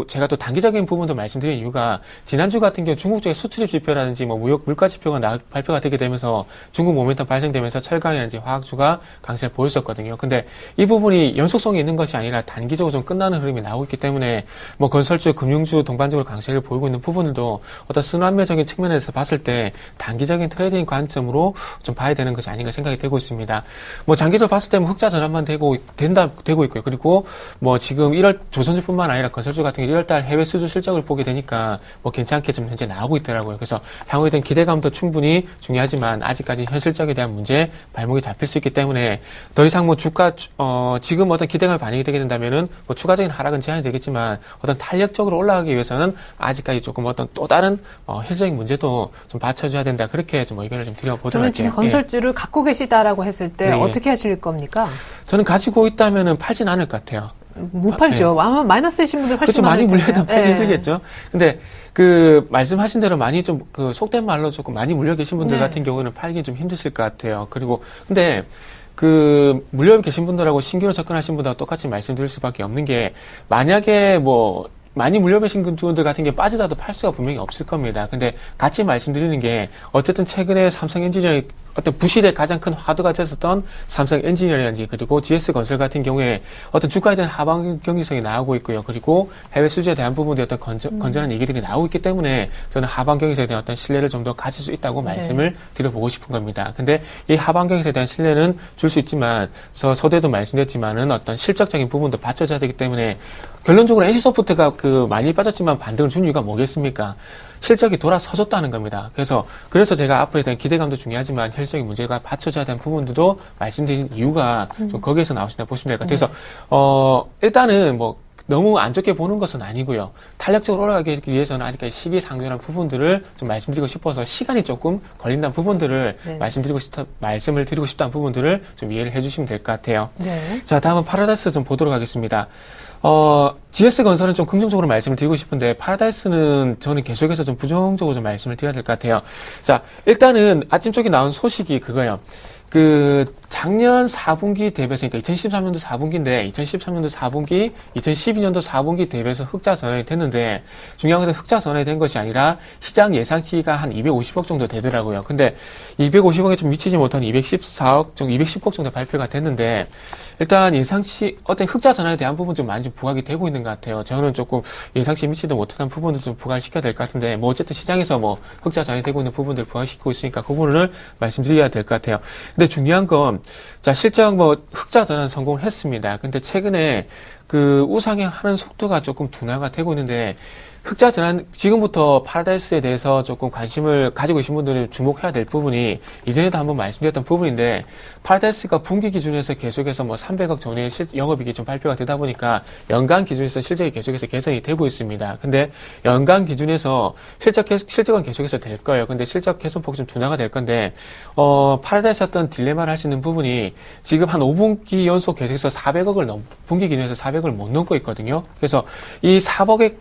제가 또 단기적인 부분도 말씀드린 이유가 지난주 같은 경우 중국 쪽의 수출입 지표라든지 뭐 물가 지표가 발표가 되게 되면서 중국 모멘텀 발생되면서 철강이라든지 화학주가 강세를 보였었거든요. 근데 이 부분이 연속성이 있는 것이 아니라 단기적으로 좀 끝나는 흐름이 나오고 있기 때문에 뭐 건설주, 금융주 동반적으로 강세를 보이고 있는 부분들도 어떤 순환매적인 측면에서 봤을 때 단기적인 트레이딩 관점으로 좀 봐야 되는 것이 아닌가 생각이 되고 있습니다. 뭐 장기적으로 봤을 때 뭐 흑자 전환만 되고 있고요. 그리고 뭐 지금 1월 조선주뿐만 아니라 건설주 같은 경우 1월달 해외 수주 실적을 보게 되니까 뭐 괜찮게 좀 현재 나오고 있더라고요. 그래서 향후에 대한 기대감도 충분히 중요하지만 아직까지 현실적에 대한 문제 발목이 잡힐 수 있기 때문에 더 이상 뭐 주가 지금 어떤 기대감이 반영이 되게 된다면은 뭐 추가적인 하락은 제한이 되겠지만 어떤 탄력적으로 올라가기 위해서는 아직까지 조금 어떤 또 다른 현실적인 문제도 좀 받쳐줘야 된다. 그렇게 좀 의견을 좀 드려보도록 그러면 할게요. 지금 건설주를 갖고 계시다라고 했을 때 어떻게 하실 겁니까? 저는 가지고 있다면은 팔진 않을 것 같아요. 못 팔죠. 아마 마이너스이신 분들 훨씬 그렇죠. 많이 많을 텐데요. 물려있다면 팔기 힘들겠죠. 근데 말씀하신 대로 많이 좀 속된 말로 조금 많이 물려 계신 분들 같은 경우는 팔기 좀 힘드실 것 같아요. 그리고 근데 물려 계신 분들하고 신규로 접근하신 분들하고 똑같이 말씀드릴 수밖에 없는 게 만약에 뭐 많이 물려 계신 분들 같은 게 빠지다도 팔 수가 분명히 없을 겁니다. 근데 같이 말씀드리는 게 어쨌든 최근에 삼성 엔지니어링 어떤 부실의 가장 큰 화두가 됐었던 삼성 엔지니어링 그리고 GS건설 같은 경우에 어떤 주가에 대한 하방 경직성이 나오고 있고요. 그리고 해외 수주에 대한 부분에 어떤 건전한 얘기들이 나오고 있기 때문에 저는 하방 경직성에 대한 어떤 신뢰를 좀 더 가질 수 있다고 말씀을 드려보고 싶은 겁니다. 근데 이 하방 경직성에 대한 신뢰는 줄 수 있지만 서두에도 말씀드렸지만은 어떤 실적적인 부분도 받쳐줘야 되기 때문에 결론적으로 NC소프트가 많이 빠졌지만 반등을 준 이유가 뭐겠습니까? 실적이 돌아서졌다는 겁니다. 그래서 제가 앞으로에 대한 기대감도 중요하지만 현실적인 문제가 받쳐져야 되는 부분들도 말씀드린 이유가 좀 거기에서 나오신다 보시면 될 것 같아요. 그래서 일단은 뭐 너무 안 좋게 보는 것은 아니고요. 탄력적으로 올라가기 위해서는 아직까지 시기상조한 부분들을 좀 말씀드리고 싶어서 시간이 조금 걸린다는 부분들을 말씀을 드리고 싶다는 부분들을 좀 이해를 해주시면 될 것 같아요. 자, 다음은 파라다이스 좀 보도록 하겠습니다. GS건설은 좀 긍정적으로 말씀을 드리고 싶은데 파라다이스는 저는 계속해서 좀 부정적으로 좀 말씀을 드려야 될 것 같아요. 자, 일단은 아침 쪽에 나온 소식이 그거예요. 작년 4분기 대비해서, 그러니까 2013년도 4분기인데, 2013년도 4분기, 2012년도 4분기 대비해서 흑자 전환이 됐는데, 중요한 것은 흑자 전환이 된 것이 아니라, 시장 예상치가 한 250억 정도 되더라고요. 근데, 250억에 좀 미치지 못한 214억 정도, 210억 정도 발표가 됐는데, 일단 예상치, 어떤 흑자 전환에 대한 부분 좀 많이 좀 부각이 되고 있는 것 같아요. 저는 조금 예상치 미치지 못한 부분도 좀 부각을 시켜야 될 것 같은데, 뭐 어쨌든 시장에서 뭐 흑자 전환이 되고 있는 부분들 부각시키고 있으니까 그 부분을 말씀드려야 될 것 같아요. 근데 중요한 건, 자, 실적 뭐 흑자 전환 성공을 했습니다. 근데 최근에 우상향 하는 속도가 조금 둔화가 되고 있는데, 흑자 전환, 지금부터 파라다이스에 대해서 조금 관심을 가지고 계신 분들은 주목해야 될 부분이, 이전에도 한번 말씀드렸던 부분인데, 파라다이스가 분기 기준에서 계속해서 뭐 300억 전후의 영업이익이 좀 발표가 되다 보니까, 연간 기준에서 실적이 계속해서 개선이 되고 있습니다. 근데, 연간 기준에서 실적은 계속해서 될 거예요. 근데 실적 개선폭이 좀 둔화가 될 건데, 파라다이스 어떤 딜레마를 할 수 있는 부분이, 지금 한 5분기 연속 계속해서 400억을 분기 기준에서 400억을 못 넘고 있거든요. 그래서, 이 400억,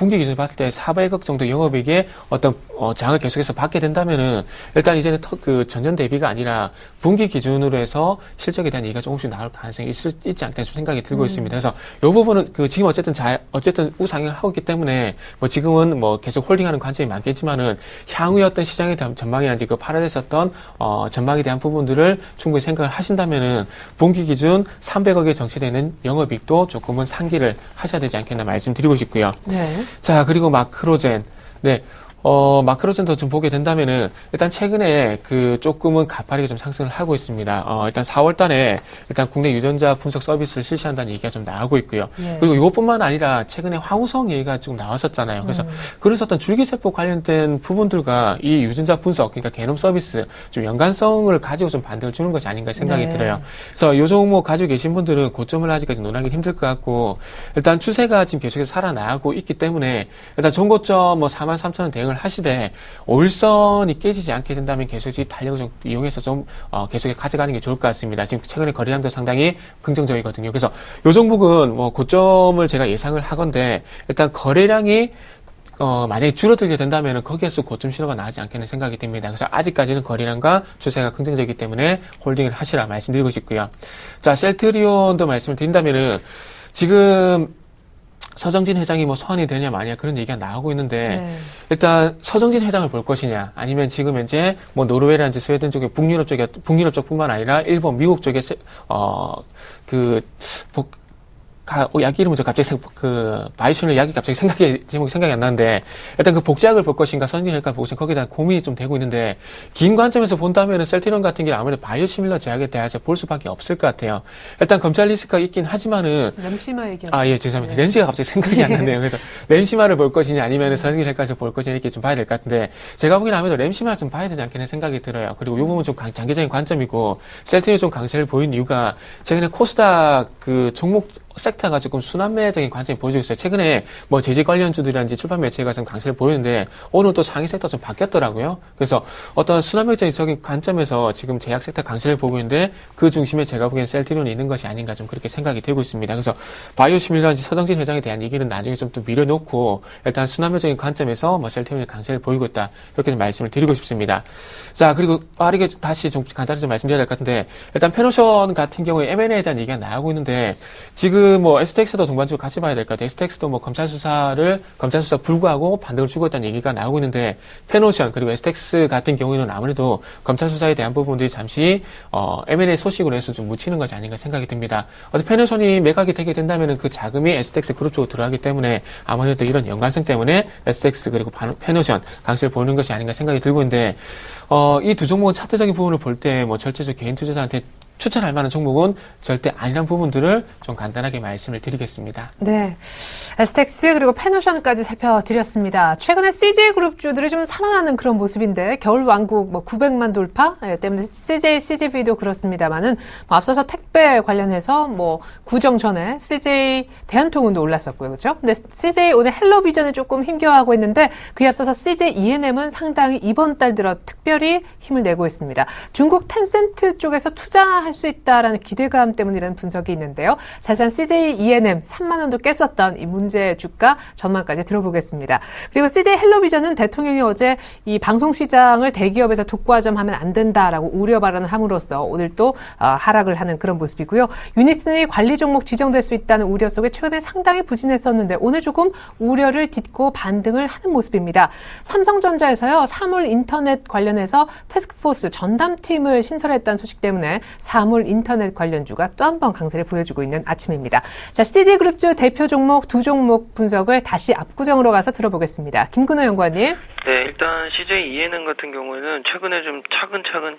분기 기준으로 봤을 때 400억 정도 영업이익에 어떤 장을 계속해서 받게 된다면은 일단 이제는 전년 대비가 아니라 분기 기준으로 해서 실적에 대한 얘기가 조금씩 나올 가능성이 있지 않겠나 생각이 들고 있습니다. 그래서 이 부분은 지금 어쨌든 우상향을 하고 있기 때문에 뭐 지금은 뭐 계속 홀딩하는 관점이 많겠지만은 향후의 어떤 시장의 전망이라든지 파라다이스 어떤 전망에 대한 부분들을 충분히 생각을 하신다면은 분기 기준 300억에 정체되는 영업이익도 조금은 상기를 하셔야 되지 않겠나 말씀드리고 싶고요. 자, 그리고 마크로젠. 마크로젠도 좀 보게 된다면은, 일단 최근에 조금은 가파르게 좀 상승을 하고 있습니다. 일단 4월 달에 일단 국내 유전자 분석 서비스를 실시한다는 얘기가 좀 나오고 있고요. 그리고 이것뿐만 아니라 최근에 황우성 얘기가 좀 나왔었잖아요. 그래서 어떤 줄기세포 관련된 부분들과 이 유전자 분석, 그러니까 게놈 서비스, 좀 연관성을 가지고 좀 반등을 주는 것이 아닌가 생각이 들어요. 그래서 요 종목 가지고 계신 분들은 고점을 아직까지 논하기 힘들 것 같고, 일단 추세가 지금 계속해서 살아나가고 있기 때문에, 일단 전고점 뭐 43,000원 대응을 예상을 하시되 5일선이 깨지지 않게 된다면 계속 이 탄력을 좀 이용해서 좀 계속 가져가는 게 좋을 것 같습니다. 지금 최근에 거래량도 상당히 긍정적이거든요. 그래서 요 종목은 뭐 고점을 제가 예상을 하건데 일단 거래량이 만약에 줄어들게 된다면 거기에서 고점 신호가 나오지 않겠는 생각이 듭니다. 그래서 아직까지는 거래량과 추세가 긍정적이기 때문에 홀딩을 하시라 말씀드리고 싶고요. 자, 셀트리온도 말씀을 드린다면은 지금 서정진 회장이 뭐 소환이 되냐 마냐 그런 얘기가 나오고 있는데 일단 서정진 회장을 볼 것이냐 아니면 지금 현재 뭐 노르웨이라든지 스웨덴 쪽에 북유럽 쪽뿐만 아니라 일본, 미국 쪽에 약 이름은 갑자기 바이오시밀러 약이 갑자기 제목이 생각이 안 나는데, 일단 그 복제약을 볼 것인가, 선진혈과 볼 것인가, 거기에 대한 고민이 좀 되고 있는데, 긴 관점에서 본다면은 셀트리온 같은 경우는 아무래도 바이오시밀러 제약에 대해서 볼 수밖에 없을 것 같아요. 일단 검찰 리스크가 있긴 하지만은. 램시마 얘기하죠. 예, 죄송합니다. 램시가 갑자기 생각이 안 나네요. 그래서 램시마를 볼 것이냐, 아니면은 선진혈과에서 볼 것이냐, 이렇게 좀 봐야 될 것 같은데, 제가 보기에는 아무래도 램시마를 좀 봐야 되지 않겠는 생각이 들어요. 그리고 이 부분은 좀 장기적인 관점이고, 셀트리온이 좀 강세를 보인 이유가, 최근에 코스닥 종목 섹터가 조금 순환매적인 관점이 보여주고 있어요. 최근에 뭐 제재 관련주들이란지 출판 매체가 좀 강세를 보이는데 오늘 또 상위 섹터 좀 바뀌었더라고요. 그래서 어떤 순환매적인 관점에서 지금 제약 섹터 강세를 보고 있는데 그 중심에 제가 보기엔 셀트리온이 있는 것이 아닌가 좀 그렇게 생각이 되고 있습니다. 그래서 바이오시밀러라든지 서정진 회장에 대한 얘기는 나중에 좀 또 밀어놓고 일단 순환매적인 관점에서 뭐 셀트리온이 강세를 보이고 있다. 이렇게 좀 말씀을 드리고 싶습니다. 자, 그리고 빠르게 다시 좀 간단히 좀 말씀드려야 될 것 같은데 일단 페노션 같은 경우에 M&A에 대한 얘기가 나오고 있는데 지금 뭐 STX도 동반적으로 같이 봐야 될 것 같아요. STX도 뭐 검찰 수사 불구하고 반등을 주고 있다는 얘기가 나오고 있는데 페노션 그리고 STX 같은 경우에는 아무래도 검찰 수사에 대한 부분들이 잠시 M&A 소식으로 해서 좀 묻히는 것이 아닌가 생각이 듭니다. 어차피 페노션이 매각이 되게 된다면은 그 자금이 STX 그룹 쪽으로 들어가기 때문에 아무래도 이런 연관성 때문에 STX 그리고 페노션 강세를 보이는 것이 아닌가 생각이 들고 있는데 이 두 종목은 차트적인 부분을 볼 때 뭐 절대적 개인 투자자한테 추천할 만한 종목은 절대 아니란 부분들을 좀 간단하게 말씀을 드리겠습니다. 네. STX 그리고 페노션까지 살펴드렸습니다. 최근에 CJ그룹주들이 좀 살아나는 그런 모습인데 겨울 왕국 뭐 900만 돌파 때문에 CJV도 그렇습니다만은 뭐 앞서서 택배 관련해서 뭐 구정 전에 CJ 대한통운도 올랐었고요. 그렇죠? 근데 CJ 오늘 헬로비전이 조금 힘겨워하고 있는데 그에 앞서서 CJ E&M은 상당히 이번 달 들어 특별히 힘을 내고 있습니다. 중국 텐센트 쪽에서 투자할 수 있다라는 기대감 때문이라는 분석이 있는데요. 자세한 CJ E&M 3만 원도 깼었던 이 문제 주가 전망까지 들어보겠습니다. 그리고 CJ 헬로비전은 대통령이 어제 이 방송 시장을 대기업에서 독과점하면 안 된다라고 우려 발언을 함으로써 오늘 또 하락을 하는 그런 모습이고요. 유니슨이 관리 종목 지정될 수 있다는 우려 속에 최근에 상당히 부진했었는데 오늘 조금 우려를 딛고 반등을 하는 모습입니다. 삼성전자에서요. 사물 인터넷 관련해서 태스크포스 전담팀을 신설했다는 소식 때문에 사물 인터넷 관련주가 또 한 번 강세를 보여주고 있는 아침입니다. 자, CJ그룹주 대표 종목 두 종목 분석을 다시 압구정으로 가서 들어보겠습니다. 김근호 연구원님. 네, 일단 CJ E&M 같은 경우에는 최근에 좀 차근차근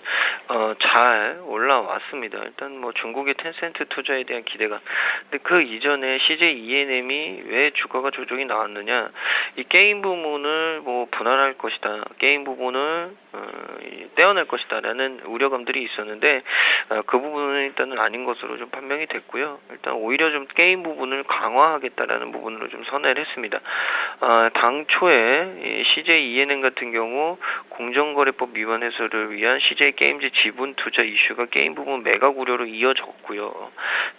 잘 올라왔습니다. 일단 뭐 중국의 텐센트 투자에 대한 기대감. 근데 그 이전에 CJ E&M이 왜 주가가 조정이 나왔느냐? 이 게임 부문을 뭐 분할할 것이다. 게임 부분을 떼어낼 것이다라는 우려감들이 있었는데 그 부분은 일단은 아닌 것으로 좀 판명이 됐고요. 일단 오히려 좀 게임 부분을 강화하겠다라는 부분으로 좀 선회를 했습니다. 당초에 CJ E&M 같은 경우 공정거래법 위반 해소를 위한 CJ 게임즈 지분 투자 이슈가 게임 부분 매각 우려로 이어졌고요.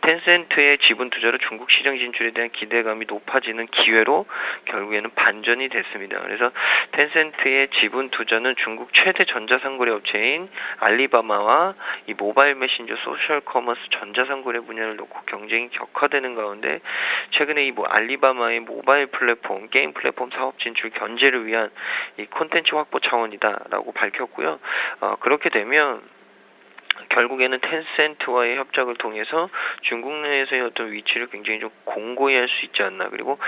텐센트의 지분 투자로 중국 시장 진출에 대한 기대감이 높아지는 기회로 결국에는 반전이 됐습니다. 그래서 텐센트의 지분 투자는 중국 최대 전자상거래 업체인 알리바바와 이 모바일 메신저 소셜 커머스 전자상거래 분야를 놓고 경쟁이 격화되는 가운데 최근에 이 알리바바의 모바일 플랫폼, 게임 플랫폼 사업 진출 견제를 위한 이 콘텐츠 확보 차원이다라고 밝혔고요. 그렇게 되면 결국에는 텐센트와의 협작을 통해서 중국 내에서의 어떤 위치를 굉장히 좀 공고히 할 수 있지 않나. 그리고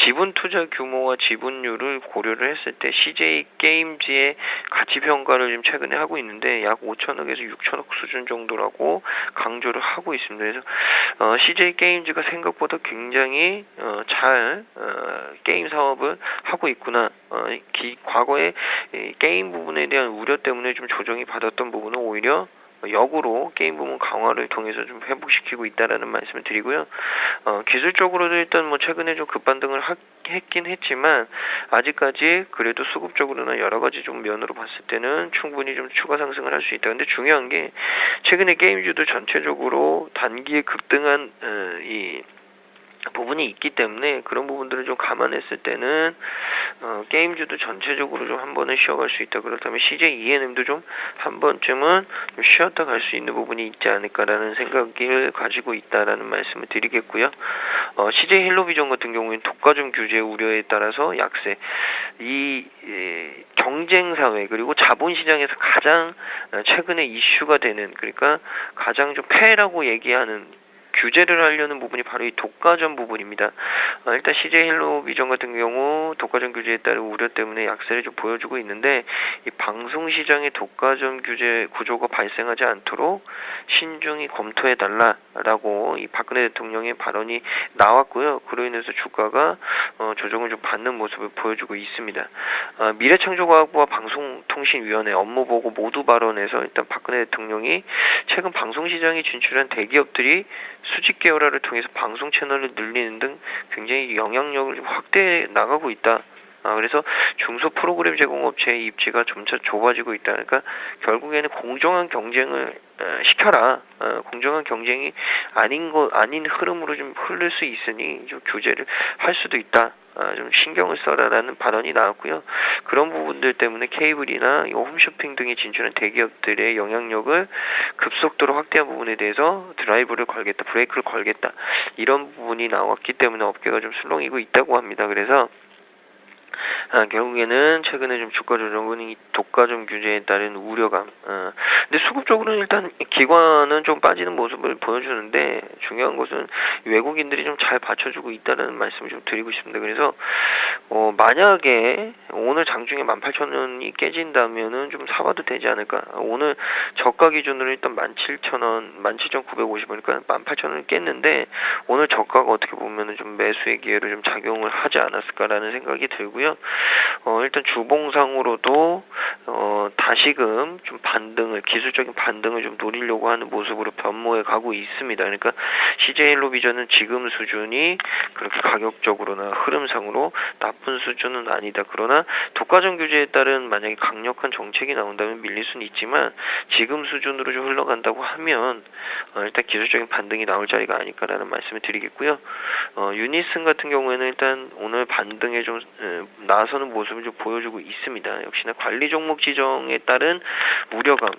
지분 투자 규모와 지분율을 고려를 했을 때 CJ 게임즈의 가치 평가를 지금 최근에 하고 있는데 약 5천억에서 6천억 수준 정도라고 강조를 하고 있습니다. 그래서 CJ 게임즈가 생각보다 굉장히 잘 게임 사업을 하고 있구나. 과거에 게임 부분에 대한 우려 때문에 좀 조정이 받았던 부분은 오히려 역으로 게임 부문 강화를 통해서 좀 회복시키고 있다라는 말씀을 드리고요. 기술적으로도 일단 뭐 최근에 좀 급반등을 했긴 했지만 아직까지 그래도 수급적으로나 여러 가지 좀 면으로 봤을 때는 충분히 좀 추가 상승을 할 수 있다. 근데 중요한 게 최근에 게임주도 전체적으로 단기에 급등한 이 부분이 있기 때문에 그런 부분들을 좀 감안했을 때는 게임주도 전체적으로 좀 한 번은 쉬어갈 수 있다. 그렇다면 CJ ENM도 좀 한 번쯤은 좀 쉬었다 갈 수 있는 부분이 있지 않을까라는 생각을 가지고 있다라는 말씀을 드리겠고요. CJ 헬로비전 같은 경우에는 독과점 규제 우려에 따라서 약세. 이 경쟁 사회 그리고 자본시장에서 가장 최근에 이슈가 되는, 그러니까 가장 좀 폐라고 얘기하는 규제를 하려는 부분이 바로 이 독과점 부분입니다. 일단 CJ 헬로비전 같은 경우 독과점 규제에 따른 우려 때문에 약세를 좀 보여주고 있는데, 이 방송시장의 독과점 규제 구조가 발생하지 않도록 신중히 검토해달라라고 이 박근혜 대통령의 발언이 나왔고요. 그로 인해서 주가가 조정을 좀 받는 모습을 보여주고 있습니다. 미래창조과학부와 방송통신위원회 업무보고 모두 발언에서 일단 박근혜 대통령이 최근 방송시장에 진출한 대기업들이 수직 계열화를 통해서 방송 채널을 늘리는 등 굉장히 영향력을 좀 확대해 나가고 있다. 그래서 중소 프로그램 제공업체의 입지가 점차 좁아지고 있다. 그러니까 결국에는 공정한 경쟁을 시켜라. 공정한 경쟁이 아닌 흐름으로 좀 흐를 수 있으니 좀 규제를 할 수도 있다. 좀 신경을 써라라는 발언이 나왔고요. 그런 부분들 때문에 케이블이나 홈쇼핑 등이 진출한 대기업들의 영향력을 급속도로 확대한 부분에 대해서 드라이브를 걸겠다, 브레이크를 걸겠다, 이런 부분이 나왔기 때문에 업계가 좀 술렁이고 있다고 합니다. 그래서 결국에는 최근에 좀 주가 조정은 이 독과점 규제에 따른 우려감. 근데 수급적으로는 일단 기관은 좀 빠지는 모습을 보여주는데, 중요한 것은 외국인들이 좀 잘 받쳐주고 있다는 말씀을 좀 드리고 싶습니다. 그래서 만약에 오늘 장중에 18,000원이 깨진다면은 좀 사봐도 되지 않을까. 오늘 저가 기준으로 일단 17,000원, 17,950원, 그러니까 18,000원을 깼는데 오늘 저가가 어떻게 보면은 좀 매수의 기회로 좀 작용을 하지 않았을까라는 생각이 들고요. 일단 주봉상으로도 다시금 좀 기술적인 반등을 좀 노리려고 하는 모습으로 변모해 가고 있습니다. 그러니까 CJ 헬로비전은 지금 수준이 그렇게 가격적으로나 흐름상으로 나쁜 수준은 아니다. 그러나 독과점 규제에 따른 만약에 강력한 정책이 나온다면 밀릴 수는 있지만 지금 수준으로 좀 흘러간다고 하면 일단 기술적인 반등이 나올 자리가 아닐까라는 말씀을 드리겠고요. 유니슨 같은 경우에는 일단 오늘 반등에 좀 나서는 모습을 좀 보여주고 있습니다. 역시나 관리 종목 지정에 따른 우려감,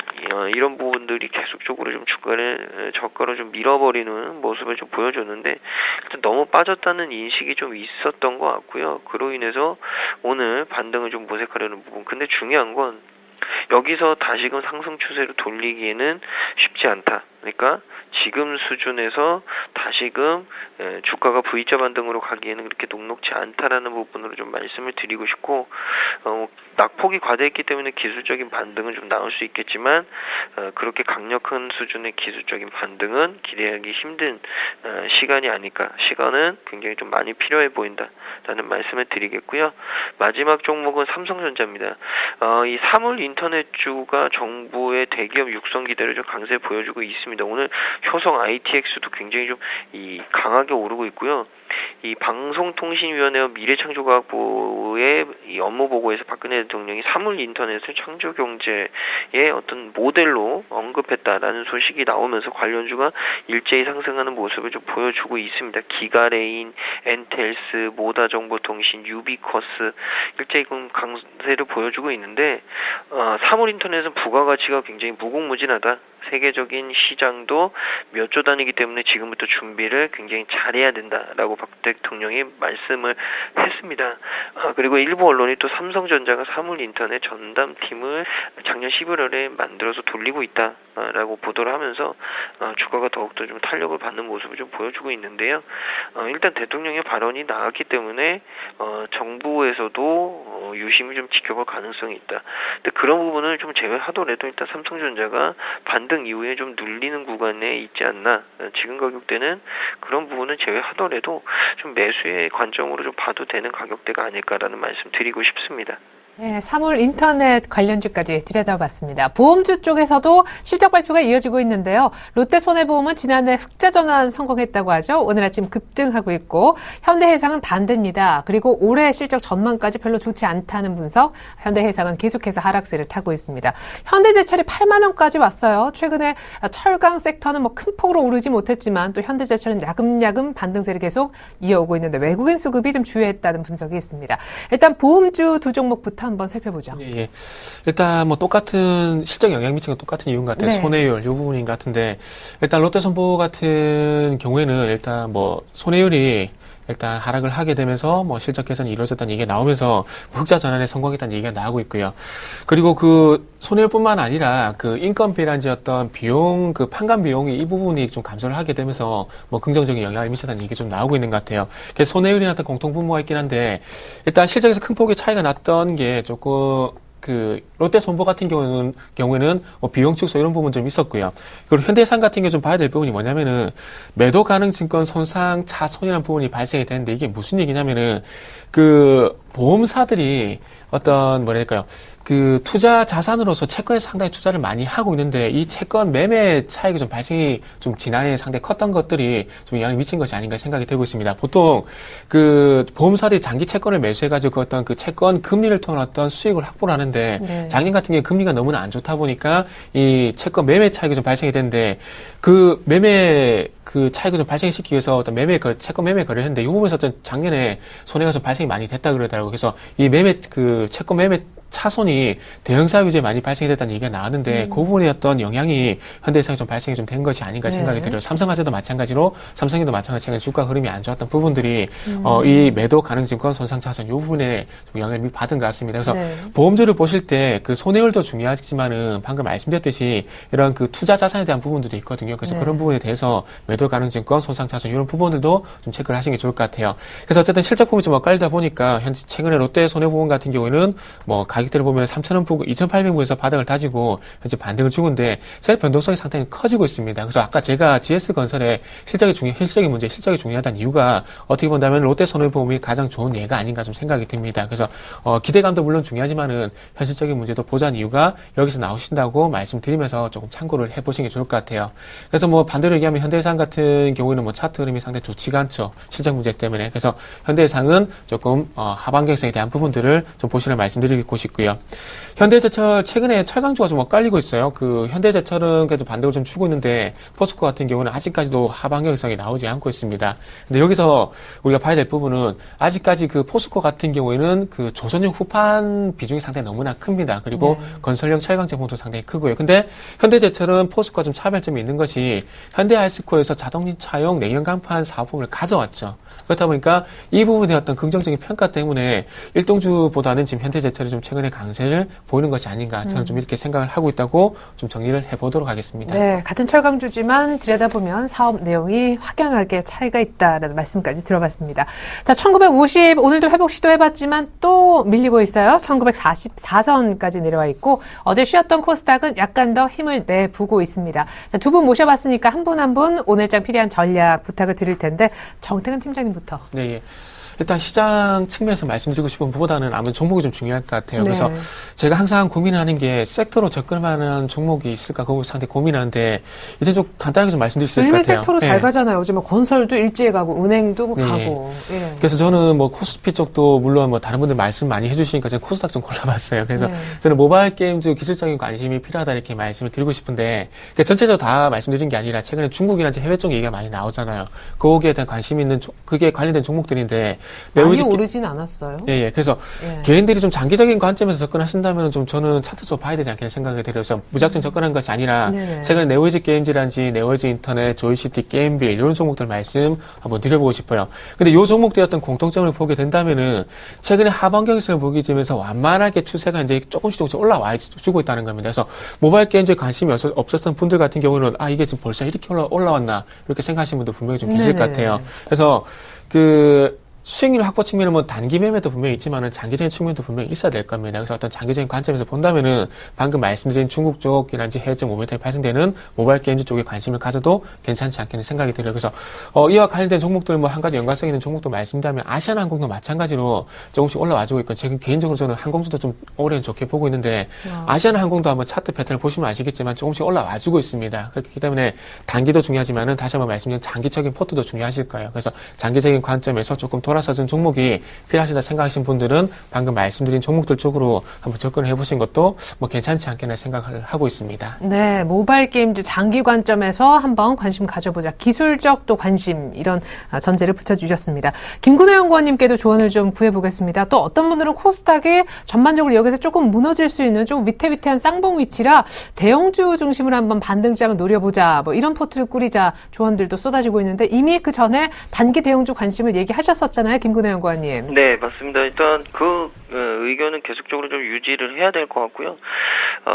이런 부분들이 계속적으로 좀 주가를 저가로 좀 밀어버리는 모습을 좀 보여줬는데, 일단 너무 빠졌다는 인식이 좀 있었던 것 같고요. 그로 인해서 오늘 반등을 좀 모색하려는 부분. 근데 중요한 건 여기서 다시금 상승 추세로 돌리기에는 쉽지 않다. 그러니까 지금 수준에서 다시금 주가가 V자 반등으로 가기에는 그렇게 녹록지 않다라는 부분으로 좀 말씀을 드리고 싶고, 낙폭이 과대했기 때문에 기술적인 반등은 좀 나올 수 있겠지만 그렇게 강력한 수준의 기술적인 반등은 기대하기 힘든 시간이 아닐까. 시간은 굉장히 좀 많이 필요해 보인다라는 말씀을 드리겠고요. 마지막 종목은 삼성전자입니다. 이 사물 인터넷주가 정부의 대기업 육성 기대를 좀 강세 보여주고 있습니다. 오늘 효성 ITX도 굉장히 좀 강하게 오르고 있고요. 이 방송통신위원회와 미래창조과학부의 이 업무 보고에서 박근혜 대통령이 사물 인터넷을 창조 경제의 어떤 모델로 언급했다라는 소식이 나오면서 관련주가 일제히 상승하는 모습을 좀 보여주고 있습니다. 기가레인, 엔텔스, 모다정보통신, 유비커스 일제히 강세를 보여주고 있는데, 사물 인터넷은 부가가치가 굉장히 무궁무진하다. 세계적인 시장도 몇 조 단위이기 때문에 지금부터 준비를 굉장히 잘해야 된다라고 박 대통령이 말씀을 했습니다. 그리고 일부 언론이 또 삼성전자가 사물 인터넷 전담팀을 작년 11월에 만들어서 돌리고 있다라고 보도를 하면서 주가가 더욱더 좀 탄력을 받는 모습을 좀 보여주고 있는데요. 일단 대통령의 발언이 나왔기 때문에 정부에서도 유심히 좀 지켜볼 가능성이 있다. 근데 그런 부분을 좀 제외하더라도 일단 삼성전자가 반등 이후에 좀 눌리는 구간에 있지 않나. 지금 가격대는 그런 부분은 제외하더라도 좀 매수의 관점으로 좀 봐도 되는 가격대가 아닐까라는 말씀 드리고 싶습니다. 네, 3월 인터넷 관련주까지 들여다봤습니다. 보험주 쪽에서도 실적 발표가 이어지고 있는데요. 롯데손해보험은 지난해 흑자 전환 성공했다고 하죠. 오늘 아침 급등하고 있고 현대해상은 반대입니다. 그리고 올해 실적 전망까지 별로 좋지 않다는 분석. 현대해상은 계속해서 하락세를 타고 있습니다. 현대제철이 8만 원까지 왔어요. 최근에 철강 섹터는 큰 폭으로 오르지 못했지만 또 현대제철은 야금야금 반등세를 계속 이어오고 있는데 외국인 수급이 좀 주요했다는 분석이 있습니다. 일단 보험주 두 종목부터 한번 살펴보죠. 예. 일단 뭐 똑같은 실적 영향 미치는 건 똑같은 이유인 것 같아요. 네. 손해율 이 부분인 것 같은데 일단 롯데손보 같은 경우에는 일단 뭐 손해율이 일단 하락을 하게 되면서 뭐 실적 개선이 이루어졌다는 얘기가 나오면서 흑자 전환에 성공했다는 얘기가 나오고 있고요. 그리고 그 손해율뿐만 아니라 그 인건비라든지 어떤 비용, 그 판관 비용이 이 부분이 좀 감소를 하게 되면서 뭐 긍정적인 영향을 미쳤다는 얘기가 좀 나오고 있는 것 같아요. 그래서 손해율이 어떤 공통 분모가 있긴 한데 일단 실적에서 큰 폭의 차이가 났던 게 조금 그 롯데손보 같은 경우에는 뭐 비용 축소 이런 부분 좀 있었고요. 그리고 현대해상 같은 경우 좀 봐야 될 부분이 뭐냐면은 매도 가능 증권 손상 차손이라는 부분이 발생이 되는데 이게 무슨 얘기냐면은 그 보험사들이 어떤 뭐라 할까요? 그 투자 자산으로서 채권에 상당히 투자를 많이 하고 있는데 이 채권 매매 차익이 좀 발생이 좀 지난해 상당히 컸던 것들이 좀 영향을 미친 것이 아닌가 생각이 되고 있습니다. 보통 그 보험사들이 장기 채권을 매수해가지고 어떤 그 채권 금리를 통한 어떤 수익을 확보를 하는데 네. 작년 같은 경우에 금리가 너무나 안 좋다 보니까 이 채권 매매 차익이 좀 발생이 되는데 그 매매 그 차익을 좀 발생시키기 위해서 어떤 채권 매매 거래를 했는데 이 부분에서 어떤 작년에 손해가 좀 발생이 많이 됐다 그러더라고요. 그래서 이 채권 매매 차손이 대형사 위주에 많이 발생이 됐다는 얘기가 나왔는데 그 부분에 어떤 영향이 현대해상에 좀 발생이 좀 된 것이 아닌가 생각이 들어요. 삼성화재도 마찬가지로 삼성에도 마찬가지로 주가 흐름이 안 좋았던 부분들이 이 매도 가능 증권 손상 차손 이 부분에 좀 영향을 받은 것 같습니다. 그래서 보험주를 보실 때 그 손해율도 중요하지만은 방금 말씀드렸듯이 이런 그 투자 자산에 대한 부분들도 있거든요. 그래서 그런 부분에 대해서 매도 가능 증권 손상 차손 이런 부분들도 좀 체크를 하시는 게 좋을 것 같아요. 그래서 어쨌든 실적 부분이 좀 엇갈리다 보니까 현재 최근에 롯데 손해보험 같은 경우에는 뭐 가격대를 보면 3,000원 부근 2,800원에서 바닥을 다지고 현재 반등을 주고인데 제 변동성이 상당히 커지고 있습니다. 그래서 아까 제가 GS건설의 실적이 문제, 실적이 중요하다는 이유가 어떻게 본다면 롯데 손해보험이 가장 좋은 예가 아닌가 좀 생각이 듭니다. 그래서 기대감도 물론 중요하지만은 현실적인 문제도 보자는 이유가 여기서 나오신다고 말씀드리면서 조금 참고를 해보시는 게 좋을 것 같아요. 그래서 뭐 반대로 얘기하면 현대해상 같은 경우에는 뭐 차트 흐름이 상당히 좋지가 않죠. 실적 문제 때문에. 그래서 현대해상은 조금 하반경성에 대한 부분들을 좀 보시는 말씀드리고 싶고요. 현대제철 최근에 철강주가 좀 엇갈리고 있어요. 그 현대제철은 그래도 반등을 좀 주고 있는데 포스코 같은 경우는 아직까지도 하반경성이 나오지 않고 있습니다. 근데 여기서 우리가 봐야 될 부분은 아직까지 그 포스코 같은 경우에는 그 조선용 후판 비중이 상당히 너무나 큽니다. 그리고 건설용 철강 제품도 상당히 크고요. 근데 현대제철은 포스코와 좀 차별점이 있는 것이 현대아이스코에서 자동차용 내연 강판 사업품을 가져왔죠. 그렇다 보니까 이 부분의 어떤 긍정적인 평가 때문에 일동주보다는 지금 현대제철이 좀 최근에 강세를 보이는 것이 아닌가 저는 좀 이렇게 생각을 하고 있다고 좀 정리를 해보도록 하겠습니다. 네, 같은 철강주지만 들여다보면 사업 내용이 확연하게 차이가 있다라는 말씀까지 들어봤습니다. 자, 1950 오늘도 회복 시도해봤지만 또 밀리고 있어요. 1944선까지 내려와 있고 어제 쉬었던 코스닥은 약간 더 힘을 내보고 있습니다. 자, 두 분 모셔봤으니까 한 분 한 분 오늘장 필요한 전략 부탁을 드릴 텐데 정태근 팀장님부터. 네. 예. 일단 시장 측면에서 말씀드리고 싶은 것보다는 아무래도 종목이 좀 중요할 것 같아요. 네. 그래서 제가 항상 고민하는 게 섹터로 접근할 만한 종목이 있을까 그걸 상당히 고민하는데 이제 좀 간단하게 좀 말씀드릴 수 있을 것 같아요. 요즘에 섹터로 잘 가잖아요. 요즘 건설도 일제히 가고 은행도 네. 가고. 예. 그래서 저는 뭐 코스피 쪽도 물론 뭐 다른 분들 말씀 많이 해주시니까 제가 코스닥 좀 골라봤어요. 그래서 저는 모바일 게임즈 기술적인 관심이 필요하다 이렇게 말씀을 드리고 싶은데 전체적으로 다 말씀드린 게 아니라 최근에 중국이라든지 해외 쪽 얘기가 많이 나오잖아요. 거기에 대한 관심이 있는 그게 관련된 종목들인데 많이 오르진 않았어요. 예. 그래서 개인들이 좀 장기적인 관점에서 접근하신다면 좀 저는 차트적으로 봐야 되지 않겠나 생각이 들어서 무작정 접근한 것이 아니라 최근에 네오이즈 게임즈라든지 네오이즈 인터넷, 조이시티, 게임빌 이런 종목들 말씀 한번 드려보고 싶어요. 근데 이 종목들의 어떤 공통점을 보게 된다면은 최근에 하반경성을 보게 되면서 완만하게 추세가 이제 조금씩 올라와 주고 있다는 겁니다. 그래서 모바일 게임즈에 관심이 없었던 분들 같은 경우는 이게 지금 벌써 이렇게 올라왔나 이렇게 생각하시는 분도 분명히 좀 계실 것 같아요. 그래서 수익률 확보 측면은 뭐 단기 매매도 분명히 있지만은 장기적인 측면도 분명히 있어야 될 겁니다. 그래서 어떤 장기적인 관점에서 본다면은 방금 말씀드린 중국 쪽이라든지 해외적 모멘텀이 발생되는 모바일 게임즈 쪽에 관심을 가져도 괜찮지 않겠는 생각이 들어요. 그래서 이와 관련된 종목들 뭐 한 가지 연관성 있는 종목도 말씀드리면 아시아나항공도 마찬가지로 조금씩 올라와주고 있고 지금 개인적으로 저는 항공주도 좀 올해는 좋게 보고 있는데 아시아나항공도 한번 차트 패턴을 보시면 아시겠지만 조금씩 올라와주고 있습니다. 그렇기 때문에 단기도 중요하지만은 다시 한번 말씀드린 장기적인 포트도 중요하실 거예요. 그래서 장기적인 관점에서 조금 돌아서준 종목이 필요하시다 생각하신 분들은 방금 말씀드린 종목들 쪽으로 한번 접근을 해보신 것도 뭐 괜찮지 않겠나 생각을 하고 있습니다. 네, 모바일 게임주 장기 관점에서 한번 관심 가져보자. 기술적 또 관심 이런 전제를 붙여주셨습니다. 김근호 연구원님께도 조언을 좀 구해보겠습니다. 또 어떤 분들은 코스닥이 전반적으로 여기서 조금 무너질 수 있는 조금 위태위태한 쌍봉 위치라 대형주 중심으로 한번 반등장을 노려보자. 뭐 이런 포트를 꾸리자 조언들도 쏟아지고 있는데 이미 그 전에 단기 대형주 관심을 얘기하셨었잖아요, 김근호 연구원님. 네, 맞습니다. 일단 그 의견은 계속적으로 좀 유지를 해야 될 것 같고요.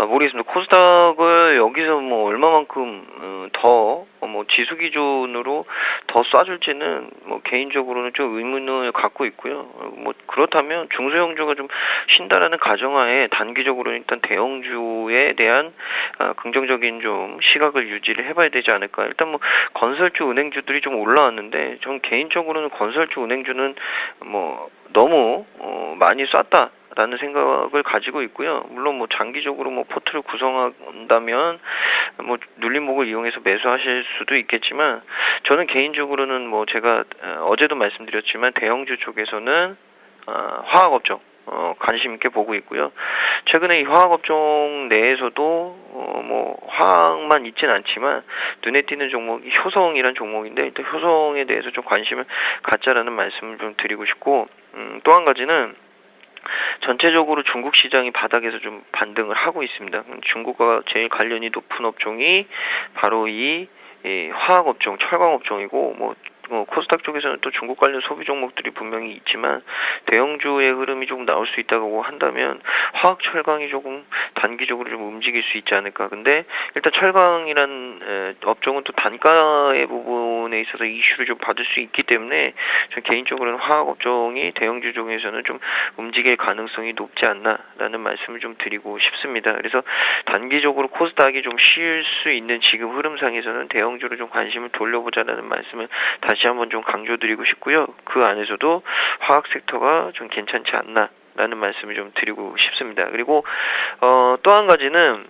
모르겠습니다. 코스닥을 여기서 뭐 얼마만큼 더 뭐 지수 기준으로 더 쏴줄지는 뭐 개인적으로는 좀 의문을 갖고 있고요. 뭐 그렇다면 중소형주가 좀 쉰다라는 가정하에 단기적으로 일단 대형주에 대한 긍정적인 좀 시각을 유지를 해봐야 되지 않을까. 일단 뭐 건설주, 은행주들이 좀 올라왔는데 전 개인적으로는 건설주, 은행주는 뭐 너무 많이 쐈다. 라는 생각을 가지고 있고요. 물론 뭐 장기적으로 뭐 포트를 구성한다면 뭐 눌림목을 이용해서 매수하실 수도 있겠지만 저는 개인적으로는 뭐 제가 어제도 말씀드렸지만 대형주 쪽에서는 화학업종 관심 있게 보고 있고요. 최근에 이 화학업종 내에서도 뭐 화학만 있진 않지만 눈에 띄는 종목이 효성이란 종목인데 일단 효성에 대해서 좀 관심을 갖자라는 말씀을 좀 드리고 싶고 또 한 가지는 전체적으로 중국 시장이 바닥에서 좀 반등을 하고 있습니다. 중국과 제일 관련이 높은 업종이 바로 이 화학업종, 철강업종이고 뭐 코스닥 쪽에서는 또 중국 관련 소비 종목들이 분명히 있지만 대형주의 흐름이 조금 나올 수 있다고 한다면 화학 철강이 조금 단기적으로 좀 움직일 수 있지 않을까. 근데 일단 철강이란 업종은 또 단가의 부분에 있어서 이슈를 좀 받을 수 있기 때문에 전 개인적으로는 화학 업종이 대형주 중에서는 좀 움직일 가능성이 높지 않나라는 말씀을 좀 드리고 싶습니다. 그래서 단기적으로 코스닥이 좀 쉴 수 있는 지금 흐름상에서는 대형주로 좀 관심을 돌려보자라는 말씀을 다시 한번 좀 강조드리고 싶고요. 그 안에서도 화학 섹터가 좀 괜찮지 않나라는 말씀을 좀 드리고 싶습니다. 그리고 또 한 가지는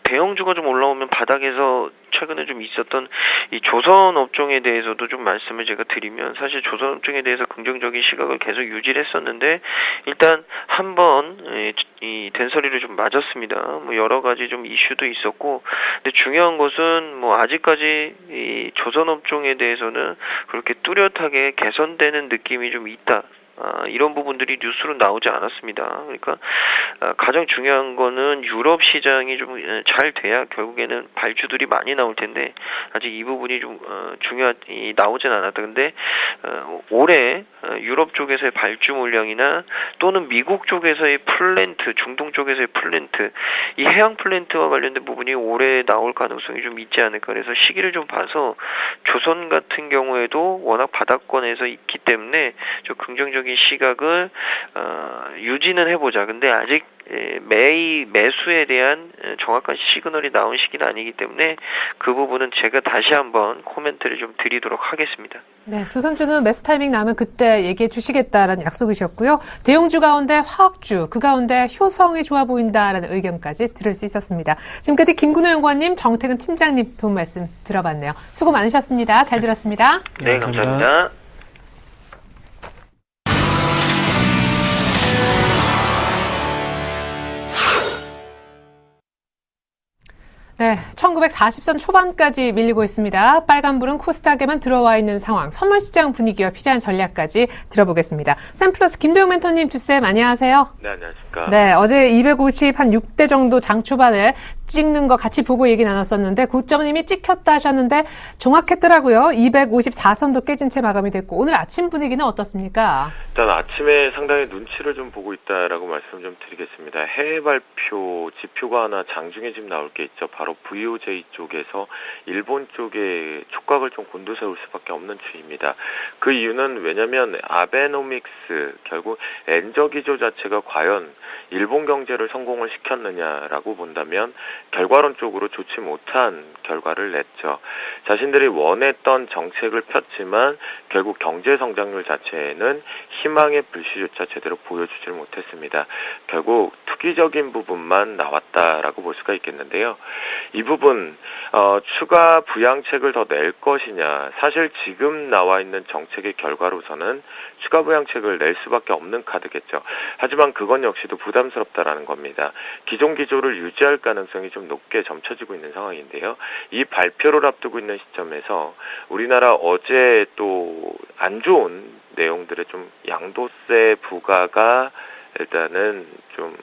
대형주가 좀 올라오면 바닥에서 최근에 좀 있었던 이 조선 업종에 대해서도 좀 말씀을 제가 드리면 사실 조선 업종에 대해서 긍정적인 시각을 계속 유지를 했었는데 일단 한번 이 된소리를 좀 맞았습니다. 뭐 여러 가지 좀 이슈도 있었고 근데 중요한 것은 뭐 아직까지 이 조선 업종에 대해서는 그렇게 뚜렷하게 개선되는 느낌이 좀 있다. 이런 부분들이 뉴스로 나오지 않았습니다. 그러니까 가장 중요한 거는 유럽 시장이 좀 잘 돼야 결국에는 발주들이 많이 나올 텐데 아직 이 부분이 좀 나오진 않았다. 근데 올해 유럽 쪽에서의 발주 물량이나 또는 미국 쪽에서의 플랜트, 중동 쪽에서의 플랜트, 이 해양 플랜트와 관련된 부분이 올해 나올 가능성이 좀 있지 않을까. 그래서 시기를 좀 봐서 조선 같은 경우에도 워낙 바닥권에서 있기 때문에 좀 긍정적인 시각을 유지는 해보자. 근데 아직 매수에 대한 정확한 시그널이 나온 시기는 아니기 때문에 그 부분은 제가 다시 한번 코멘트를 좀 드리도록 하겠습니다. 네, 조선주는 매수 타이밍 나면 그때 얘기해 주시겠다라는 약속이셨고요. 대형주 가운데 화학주, 그 가운데 효성이 좋아 보인다라는 의견까지 들을 수 있었습니다. 지금까지 김근호 연구원님, 정태근 팀장님 도움 말씀 들어봤네요. 수고 많으셨습니다. 잘 들었습니다. 네, 감사합니다. 네, 1940선 초반까지 밀리고 있습니다. 빨간불은 코스닥에만 들어와 있는 상황, 선물시장 분위기와 필요한 전략까지 들어보겠습니다. 샘플러스 김도영 멘토님, 주쌤 안녕하세요. 네, 안녕하십니까. 안녕하십니까. 네, 어제 250 한 6대 정도 장 초반에 찍는 거 같이 보고 얘기 나눴었는데 고점은 이미 찍혔다 하셨는데 정확했더라고요. 254선도 깨진 채 마감이 됐고 오늘 아침 분위기는 어떻습니까? 일단 아침에 상당히 눈치를 좀 보고 있다라고 말씀 좀 드리겠습니다. 해외 발표 지표가 하나 장중에 지금 나올 게 있죠. 바로 VOJ 쪽에서 일본 쪽에 촉각을 좀 곤두세울 수밖에 없는 추이입니다. 그 이유는 왜냐하면 아베노믹스 결국 엔저 기조 자체가 과연 일본 경제를 성공을 시켰느냐라고 본다면 결과론적으로 좋지 못한 결과를 냈죠. 자신들이 원했던 정책을 폈지만 결국 경제 성장률 자체에는 희망의 불씨조차 제대로 보여주질 못했습니다. 결국 투기적인 부분만 나왔다라고 볼 수가 있겠는데요. 이 부분 추가 부양책을 더 낼 것이냐, 사실 지금 나와 있는 정책의 결과로서는 추가 부양책을 낼 수밖에 없는 카드겠죠. 하지만 그건 역시도 부담스럽다라는 겁니다. 기존 기조를 유지할 가능성이 좀 높게 점쳐지고 있는 상황인데요. 이 발표를 앞두고 있는 시점에서 우리나라 어제 또 안 좋은 내용들의 좀 양도세 부과가 일단은 좀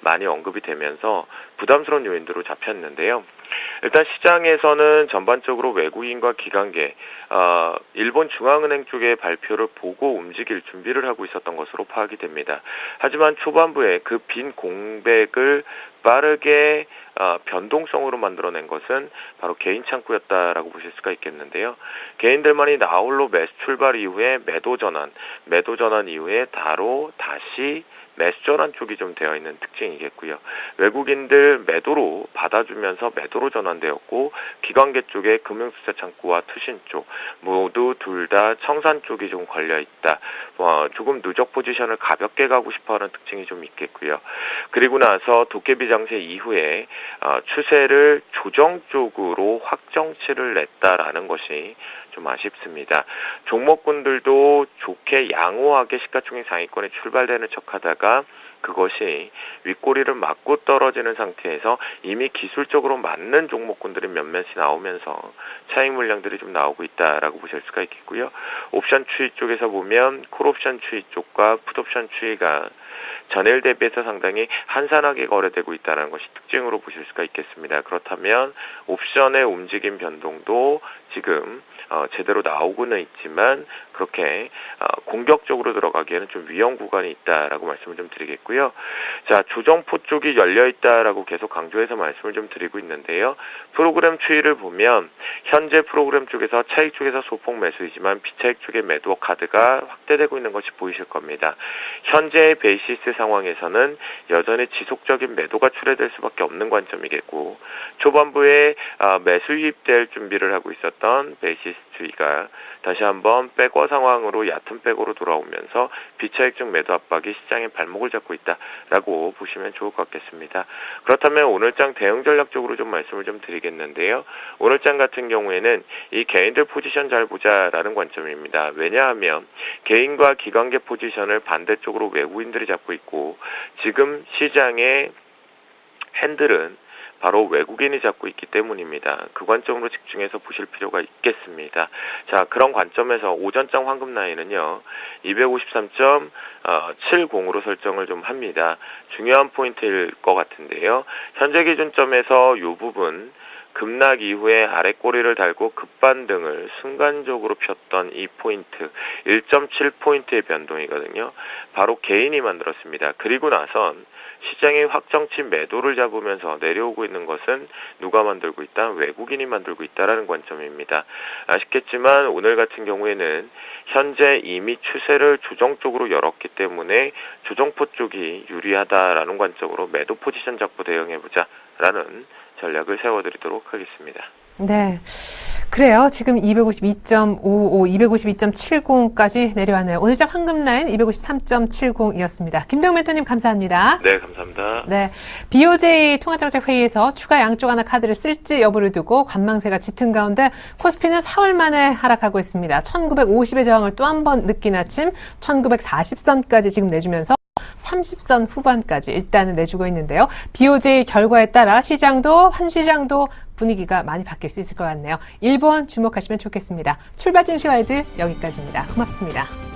많이 언급이 되면서 부담스러운 요인으로 잡혔는데요. 일단 시장에서는 전반적으로 외국인과 기관계, 일본 중앙은행 쪽의 발표를 보고 움직일 준비를 하고 있었던 것으로 파악이 됩니다. 하지만 초반부에 그 빈 공백을 빠르게 변동성으로 만들어낸 것은 바로 개인 창구였다라고 보실 수가 있겠는데요. 개인들만이 나홀로 매수 출발 이후에 매도 전환 이후에 바로 다시 매수 전환 쪽이 좀 되어 있는 특징이겠고요. 외국인들 매도로 받아주면서 매도로 전환되었고 기관계 쪽에 금융투자 창구와 투신 쪽 모두 둘 다 청산 쪽이 좀 걸려 있다. 조금 누적 포지션을 가볍게 가고 싶어하는 특징이 좀 있겠고요. 그리고 나서 도깨비 장세 이후에 추세를 조정 쪽으로 확정치를 냈다라는 것이 좀 아쉽습니다. 종목군들도 좋게 양호하게 시가총액 상위권에 출발되는 척하다가 그것이 윗꼬리를 맞고 떨어지는 상태에서 이미 기술적으로 맞는 종목군들이 몇몇이 나오면서 차익 물량들이 좀 나오고 있다라고 보실 수가 있겠고요. 옵션 추이 쪽에서 보면 콜옵션 추이 쪽과 풋옵션 추이가 전일 대비해서 상당히 한산하게 거래되고 있다는 것이 특징으로 보실 수가 있겠습니다. 그렇다면 옵션의 움직임 변동도 지금 제대로 나오고는 있지만 그렇게 공격적으로 들어가기에는 좀 위험 구간이 있다라고 말씀을 좀 드리겠고요. 자, 조정포 쪽이 열려 있다라고 계속 강조해서 말씀을 좀 드리고 있는데요. 프로그램 추이를 보면 현재 프로그램 쪽에서 차익 쪽에서 소폭 매수이지만 비차익 쪽의 매도 카드가 확대되고 있는 것이 보이실 겁니다. 현재의 베이시스 상황에서는 여전히 지속적인 매도가 출회될 수밖에 없는 관점이겠고 초반부에 매수 유입될 준비를 하고 있었던 베이시스 추이가 다시 한번 백어 상황으로 얕은 백어로 돌아오면서 비차익적 매도 압박이 시장의 발목을 잡고 있다라고 보시면 좋을 것 같겠습니다. 그렇다면 오늘장 대응 전략적으로 좀 말씀을 좀 드리겠는데요. 오늘장 같은 경우에는 이 개인들 포지션 잘 보자라는 관점입니다. 왜냐하면 개인과 기관계 포지션을 반대쪽으로 외국인들이 잡고 있고 지금 시장의 핸들은 바로 외국인이 잡고 있기 때문입니다. 그 관점으로 집중해서 보실 필요가 있겠습니다. 자, 그런 관점에서 오전장 황금 라인은요. 253.70으로 설정을 좀 합니다. 중요한 포인트일 것 같은데요. 현재 기준점에서 이 부분 급락 이후에 아랫꼬리를 달고 급반등을 순간적으로 폈던 이 포인트 1.7포인트의 변동이거든요. 바로 개인이 만들었습니다. 그리고 나선 시장의 확정치 매도를 잡으면서 내려오고 있는 것은 누가 만들고 있다? 외국인이 만들고 있다라는 관점입니다. 아쉽겠지만 오늘 같은 경우에는 현재 이미 추세를 조정 쪽으로 열었기 때문에 조정포 쪽이 유리하다라는 관점으로 매도 포지션 잡고 대응해보자라는 전략을 세워드리도록 하겠습니다. 네. 그래요. 지금 252.55, 252.70까지 내려왔네요. 오늘장 황금 라인 253.70이었습니다. 김대웅 멘토님 감사합니다. 네, 감사합니다. 네. BOJ 통화정책회의에서 추가 양쪽 하나 카드를 쓸지 여부를 두고 관망세가 짙은 가운데 코스피는 4월 만에 하락하고 있습니다. 1950의 저항을 또 한 번 늦긴 아침 1940선까지 지금 내주면서 30선 후반까지 일단은 내주고 있는데요. BOJ 결과에 따라 한시장도 분위기가 많이 바뀔 수 있을 것 같네요. 1번 주목하시면 좋겠습니다. 출발 증시 와이드 여기까지입니다. 고맙습니다.